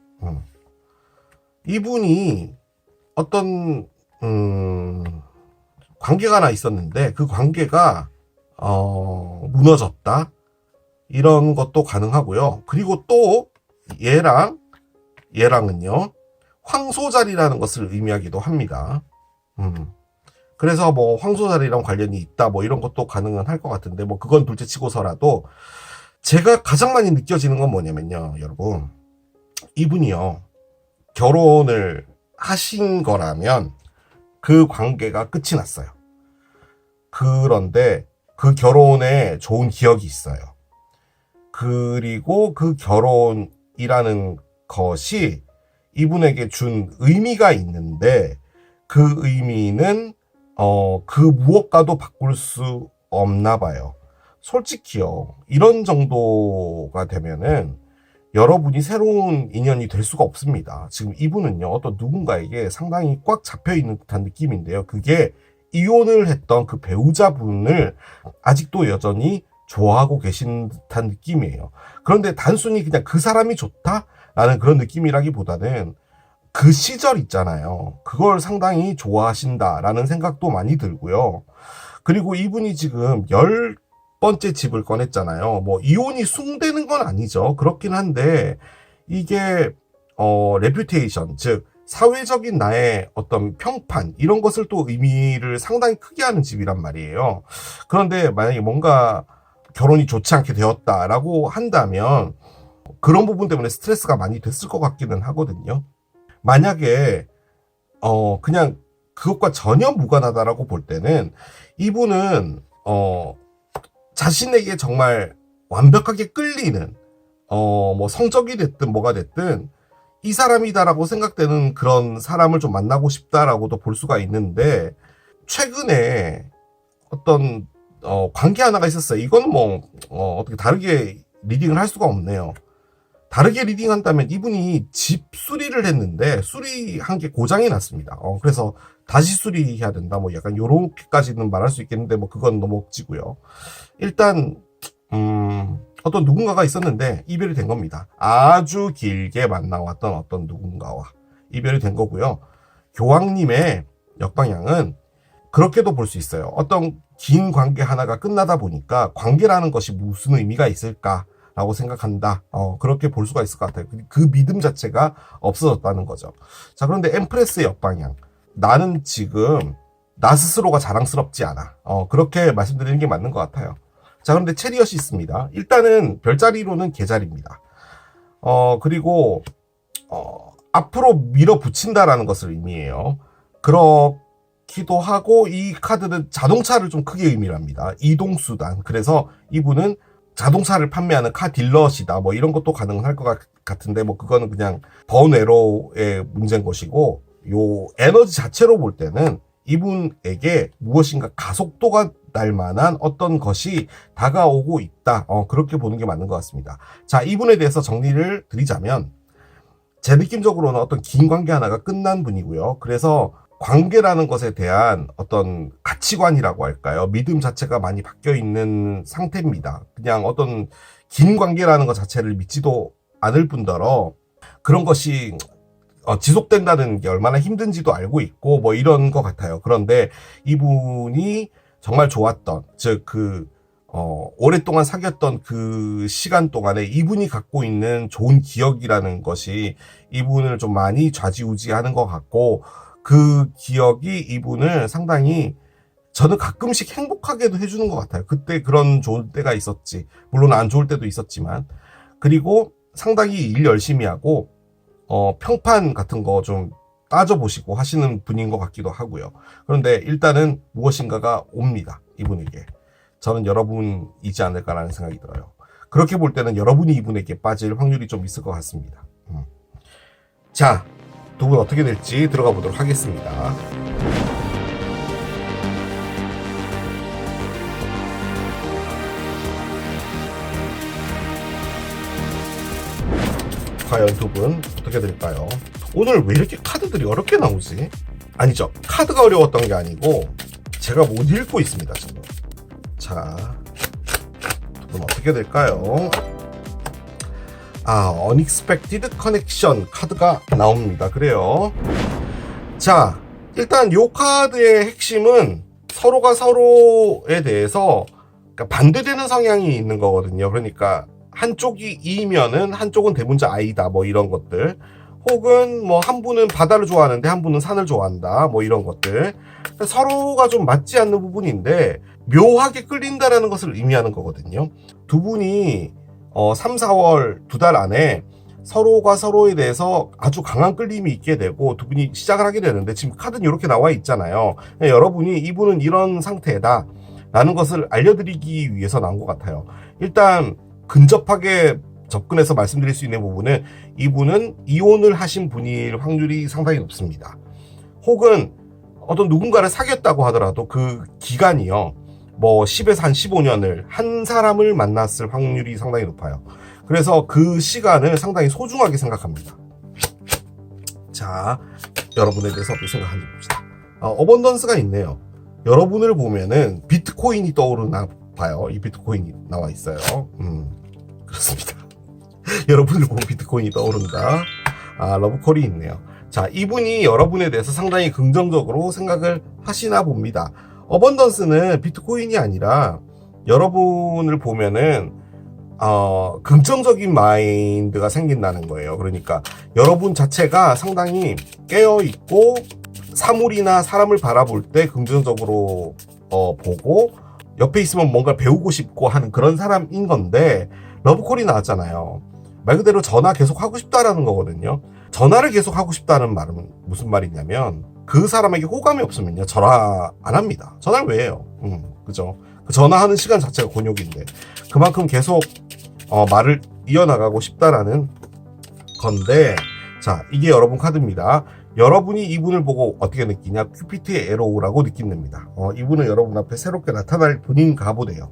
이분이 어떤 관계가 하나 있었는데 그 관계가 무너졌다 이런 것도 가능하고요. 그리고 또 얘랑은요 황소자리라는 것을 의미하기도 합니다. 그래서 뭐 황소자리랑 관련이 있다 뭐 이런 것도 가능은 할 것 같은데 뭐 그건 둘째 치고서라도 제가 가장 많이 느껴지는 건 뭐냐면요, 여러분, 이분이요 결혼을 하신 거라면 그 관계가 끝이 났어요. 그런데 그 결혼에 좋은 기억이 있어요. 그리고 그 결혼이라는 것이 이분에게 준 의미가 있는데 그 의미는 그 무엇과도 바꿀 수 없나 봐요. 솔직히요, 이런 정도가 되면은 여러분이 새로운 인연이 될 수가 없습니다. 지금 이분은요, 어떤 누군가에게 상당히 꽉 잡혀있는 듯한 느낌인데요. 그게 이혼을 했던 그 배우자분을 아직도 여전히 좋아하고 계신 듯한 느낌이에요. 그런데 단순히 그냥 그 사람이 좋다라는 그런 느낌이라기보다는 그 시절 있잖아요. 그걸 상당히 좋아하신다라는 생각도 많이 들고요. 그리고 이분이 지금 10번째 집을 꺼냈잖아요. 뭐 이혼이 숭되는 건 아니죠. 그렇긴 한데 이게 레퓨테이션, 즉 사회적인 나의 어떤 평판 이런 것을 또 의미를 상당히 크게 하는 집이란 말이에요. 그런데 만약에 뭔가 결혼이 좋지 않게 되었다라고 한다면 그런 부분 때문에 스트레스가 많이 됐을 것 같기는 하거든요. 만약에 그냥 그것과 전혀 무관하다라고 볼 때는 이분은 자신에게 정말 완벽하게 끌리는 뭐 성적이 됐든 뭐가 됐든 이 사람이다라고 생각되는 그런 사람을 좀 만나고 싶다라고도 볼 수가 있는데 최근에 어떤 관계 하나가 있었어요. 이건 뭐 어떻게 다르게 리딩을 할 수가 없네요. 다르게 리딩한다면 이분이 집 수리를 했는데 수리한 게 고장이 났습니다. 그래서 다시 수리해야 된다. 뭐 약간 요렇게까지는 말할 수 있겠는데 뭐 그건 너무 억지고요. 일단 어떤 누군가가 있었는데 이별이 된 겁니다. 아주 길게 만나왔던 어떤 누군가와 이별이 된 거고요. 교황님의 역방향은 그렇게도 볼 수 있어요. 어떤 긴 관계 하나가 끝나다 보니까 관계라는 것이 무슨 의미가 있을까라고 생각한다. 그렇게 볼 수가 있을 것 같아요. 그 믿음 자체가 없어졌다는 거죠. 자, 그런데 엠프레스의 역방향. 나는 지금 나 스스로가 자랑스럽지 않아. 그렇게 말씀드리는 게 맞는 것 같아요. 자, 그런데 체리엇이 있습니다. 일단은 별자리로는 개자리입니다. 그리고 앞으로 밀어붙인다라는 것을 의미해요. 기도 하고, 이 카드는 자동차를 좀 크게 의미를 합니다. 이동수단. 그래서 이분은 자동차를 판매하는 카 딜러시다. 뭐 이런 것도 가능할 것 같은데, 뭐 그거는 그냥 번외로의 문제인 것이고, 요 에너지 자체로 볼 때는 이분에게 무엇인가 가속도가 날 만한 어떤 것이 다가오고 있다. 그렇게 보는 게 맞는 것 같습니다. 자, 이분에 대해서 정리를 드리자면, 제 느낌적으로는 어떤 긴 관계 하나가 끝난 분이고요. 그래서 관계라는 것에 대한 어떤 가치관이라고 할까요? 믿음 자체가 많이 바뀌어 있는 상태입니다. 그냥 어떤 긴 관계라는 것 자체를 믿지도 않을 뿐더러 그런 것이 지속된다는 게 얼마나 힘든지도 알고 있고 뭐 이런 것 같아요. 그런데 이분이 정말 좋았던, 즉 오랫동안 사귀었던 그 시간 동안에 이분이 갖고 있는 좋은 기억이라는 것이 이분을 좀 많이 좌지우지하는 것 같고, 그 기억이 이분을 상당히 저는 가끔씩 행복하게도 해주는 것 같아요. 그때 그런 좋을 때가 있었지. 물론 안 좋을 때도 있었지만. 그리고 상당히 일 열심히 하고 평판 같은 거 좀 따져보시고 하시는 분인 것 같기도 하고요. 그런데 일단은 무엇인가가 옵니다. 이분에게. 저는 여러분이지 않을까라는 생각이 들어요. 그렇게 볼 때는 여러분이 이분에게 빠질 확률이 좀 있을 것 같습니다. 자, 두 분 어떻게 될지 들어가 보도록 하겠습니다. 과연 두 분 어떻게 될까요? 오늘 왜 이렇게 카드들이 어렵게 나오지? 아니죠. 카드가 어려웠던 게 아니고 제가 못 읽고 있습니다, 지금. 자, 두 분 어떻게 될까요? Unexpected Connection 카드가 나옵니다. 그래요. 자, 일단 이 카드의 핵심은 서로가 서로에 대해서 반대되는 성향이 있는 거거든요. 그러니까 한쪽이 E면은 한쪽은 대문자 I다. 뭐 이런 것들. 혹은 뭐 한 분은 바다를 좋아하는데 한 분은 산을 좋아한다. 뭐 이런 것들. 서로가 좀 맞지 않는 부분인데 묘하게 끌린다라는 것을 의미하는 거거든요. 두 분이 3, 4월 2달 안에 서로가 서로에 대해서 아주 강한 끌림이 있게 되고 두 분이 시작을 하게 되는데 지금 카드는 이렇게 나와 있잖아요. 여러분이 이분은 이런 상태다 라는 것을 알려드리기 위해서 나온 것 같아요. 일단 근접하게 접근해서 말씀드릴 수 있는 부분은 이분은 이혼을 하신 분일 확률이 상당히 높습니다. 혹은 어떤 누군가를 사귀었다고 하더라도 그 기간이요. 뭐 10에서 한 15년을 한 사람을 만났을 확률이 상당히 높아요. 그래서 그 시간을 상당히 소중하게 생각합니다. 자, 여러분에 대해서 어떻게 생각하는지 봅시다. 어번던스가 있네요. 여러분을 보면은 비트코인이 떠오르나 봐요. 이 비트코인이 나와 있어요. 그렇습니다. 여러분을 보고 비트코인이 떠오른다. 러브콜이 있네요. 자, 이분이 여러분에 대해서 상당히 긍정적으로 생각을 하시나 봅니다. 어번던스는 비트코인이 아니라 여러분을 보면은 긍정적인 마인드가 생긴다는 거예요. 그러니까 여러분 자체가 상당히 깨어있고 사물이나 사람을 바라볼 때 긍정적으로 보고 옆에 있으면 뭔가 배우고 싶고 하는 그런 사람인 건데, 러브콜이 나왔잖아요. 말 그대로 전화 계속 하고 싶다라는 거거든요. 전화를 계속 하고 싶다는 말은 무슨 말이냐면 그 사람에게 호감이 없으면요 전화 안 합니다. 전화를 왜 해요? 그죠? 그 전화하는 시간 자체가 곤욕인데 그만큼 계속 말을 이어나가고 싶다라는 건데, 자, 이게 여러분 카드입니다. 여러분이 이분을 보고 어떻게 느끼냐? 큐피트의 에로우라고 느낀답니다. 이분은 여러분 앞에 새롭게 나타날 분인가 보네요.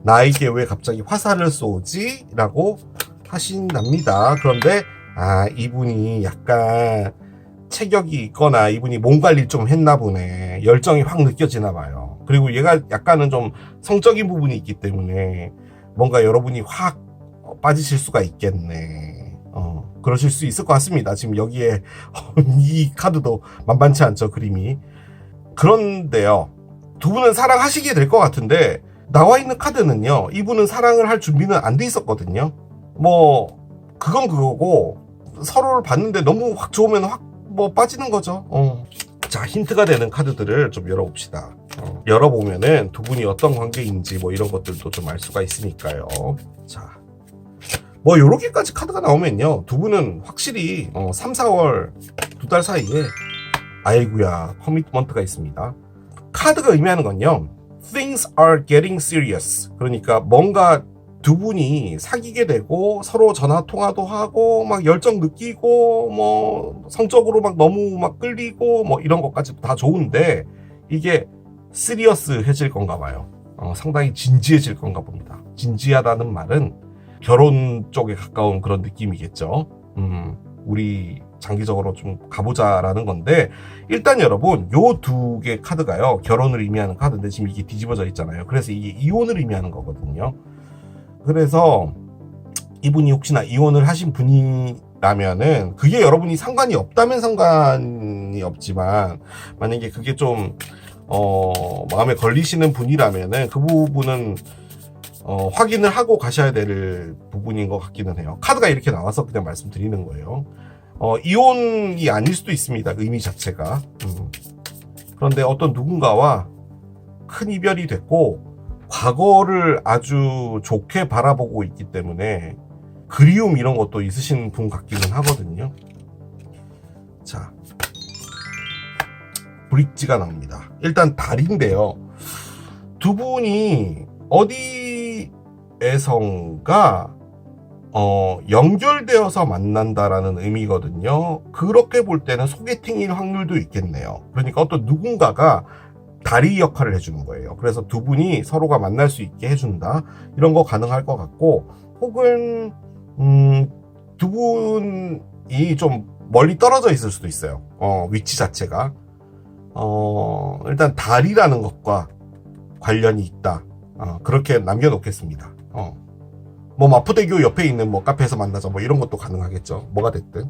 나에게 왜 갑자기 화살을 쏘지? 라고 하신답니다. 그런데 이분이 약간 체격이 있거나 이분이 몸 관리를 좀 했나 보네. 열정이 확 느껴지나 봐요. 그리고 얘가 약간은 좀 성적인 부분이 있기 때문에 뭔가 여러분이 확 빠지실 수가 있겠네. 그러실 수 있을 것 같습니다. 지금 여기에 이 카드도 만만치 않죠, 그림이. 그런데요, 두 분은 사랑하시게 될 것 같은데 나와 있는 카드는요, 이분은 사랑을 할 준비는 안 돼 있었거든요. 뭐 그건 그거고 서로를 봤는데 너무 확 좋으면 확 빠지는 거죠. 자, 힌트가 되는 카드들을 좀 열어봅시다. 열어보면은 두 분이 어떤 관계인지 뭐 이런 것들도 좀 알 수가 있으니까요. 자, 뭐 요렇게까지 카드가 나오면요 두 분은 확실히 3, 4월 2달 사이에 아이구야, 커미트먼트가 있습니다. 카드가 의미하는 건요, things are getting serious. 그러니까 뭔가 두 분이 사귀게 되고 서로 전화 통화도 하고 막 열정 느끼고 뭐 성적으로 막 너무 막 끌리고 뭐 이런 것까지 다 좋은데 이게 시리어스해질 건가 봐요. 상당히 진지해질 건가 봅니다. 진지하다는 말은 결혼 쪽에 가까운 그런 느낌이겠죠. 우리 장기적으로 좀 가보자라는 건데, 일단 여러분 요 두 개 카드가요, 결혼을 의미하는 카드인데 지금 이게 뒤집어져 있잖아요. 그래서 이게 이혼을 의미하는 거거든요. 그래서 이분이 혹시나 이혼을 하신 분이라면은, 그게 여러분이 상관이 없다면 상관이 없지만 만약에 그게 좀 마음에 걸리시는 분이라면은 그 부분은 확인을 하고 가셔야 될 부분인 것 같기는 해요. 카드가 이렇게 나와서 그냥 말씀드리는 거예요. 이혼이 아닐 수도 있습니다, 의미 자체가. 그런데 어떤 누군가와 큰 이별이 됐고 과거를 아주 좋게 바라보고 있기 때문에 그리움 이런 것도 있으신 분 같기는 하거든요. 자, 브릿지가 나옵니다. 일단 달인데요, 두 분이 어디에선가 연결되어서 만난다라는 의미거든요. 그렇게 볼 때는 소개팅일 확률도 있겠네요. 그러니까 어떤 누군가가 다리 역할을 해주는 거예요. 그래서 두 분이 서로가 만날 수 있게 해준다, 이런 거 가능할 것 같고, 혹은 두 분이 좀 멀리 떨어져 있을 수도 있어요. 위치 자체가 일단 다리라는 것과 관련이 있다, 그렇게 남겨놓겠습니다. 뭐 마포대교 옆에 있는 뭐 카페에서 만나자 뭐 이런 것도 가능하겠죠. 뭐가 됐든.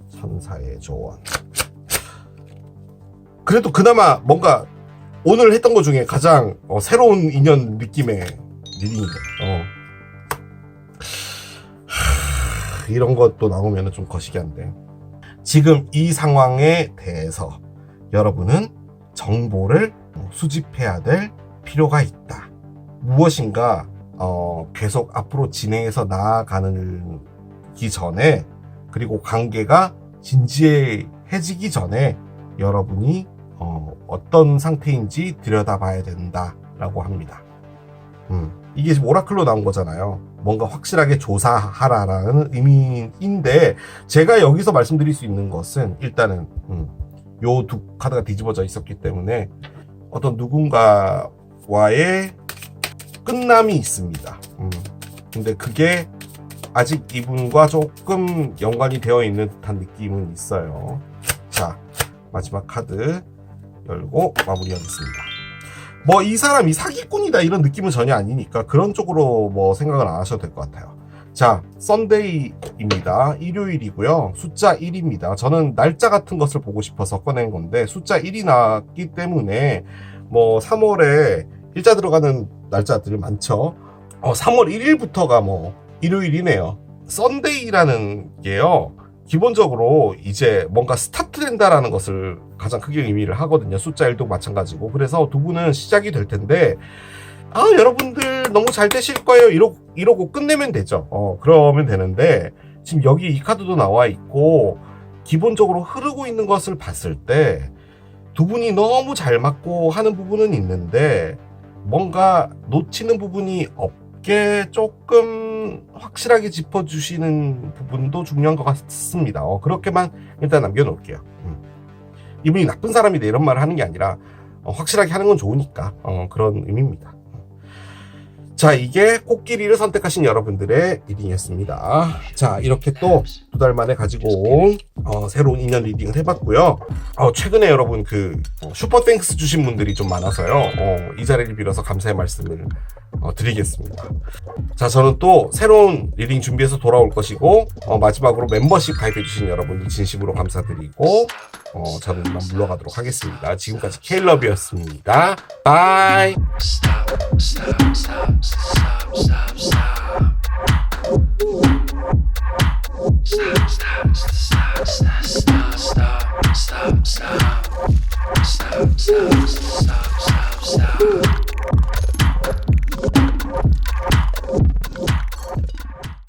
천사의 조언. 그래도 그나마 뭔가 오늘 했던 것 중에 가장 새로운 인연 느낌의 리딩이네. 이런 것도 나오면 좀 거시기한데, 지금 이 상황에 대해서 여러분은 정보를 수집해야 될 필요가 있다. 무엇인가 계속 앞으로 진행해서 나아가는 기 전에, 그리고 관계가 진지해지기 전에 여러분이 어떤 상태인지 들여다봐야 된다라고 합니다. 이게 지금 오라클로 나온 거잖아요. 뭔가 확실하게 조사하라라는 의미인데, 제가 여기서 말씀드릴 수 있는 것은 일단은 요 두 카드가 뒤집어져 있었기 때문에 어떤 누군가와의 끝남이 있습니다. 근데 그게 아직 이분과 조금 연관이 되어 있는 듯한 느낌은 있어요. 자, 마지막 카드 열고 마무리하겠습니다. 뭐 이 사람이 사기꾼이다 이런 느낌은 전혀 아니니까 그런 쪽으로 뭐 생각을 안 하셔도 될 것 같아요. 자, 썬데이입니다. 일요일이고요. 숫자 1입니다. 저는 날짜 같은 것을 보고 싶어서 꺼낸 건데 숫자 1이 나왔기 때문에 뭐 3월에 일자 들어가는 날짜들이 많죠. 3월 1일부터가 뭐 일요일이네요. 썬데이라는 게요, 기본적으로 이제 뭔가 스타트 된다라는 것을 가장 크게 의미를 하거든요. 숫자 1도 마찬가지고. 그래서 두 분은 시작이 될 텐데, 여러분들 너무 잘 되실 거예요, 이러고 끝내면 되죠. 그러면 되는데, 지금 여기 이 카드도 나와 있고 기본적으로 흐르고 있는 것을 봤을 때 두 분이 너무 잘 맞고 하는 부분은 있는데 뭔가 놓치는 부분이 없게 조금 확실하게 짚어주시는 부분도 중요한 것 같습니다. 그렇게만 일단 남겨놓을게요. 이분이 나쁜 사람이다 이런 말을 하는 게 아니라 확실하게 하는 건 좋으니까 그런 의미입니다. 자, 이게 꽃길이를 선택하신 여러분들의 리딩이었습니다. 자, 이렇게 또 2달 만에 가지고 온 새로운 인연 리딩을 해봤고요. 최근에 여러분 슈퍼 땡스 주신 분들이 좀 많아서요. 이 자리를 빌어서 감사의 말씀을 드리겠습니다. 자, 저는 또 새로운 리딩 준비해서 돌아올 것이고 마지막으로 멤버십 가입해주신 여러분들 진심으로 감사드리고 저는 이만 물러가도록 하겠습니다. 지금까지 케일러브였습니다. 바이. Stop.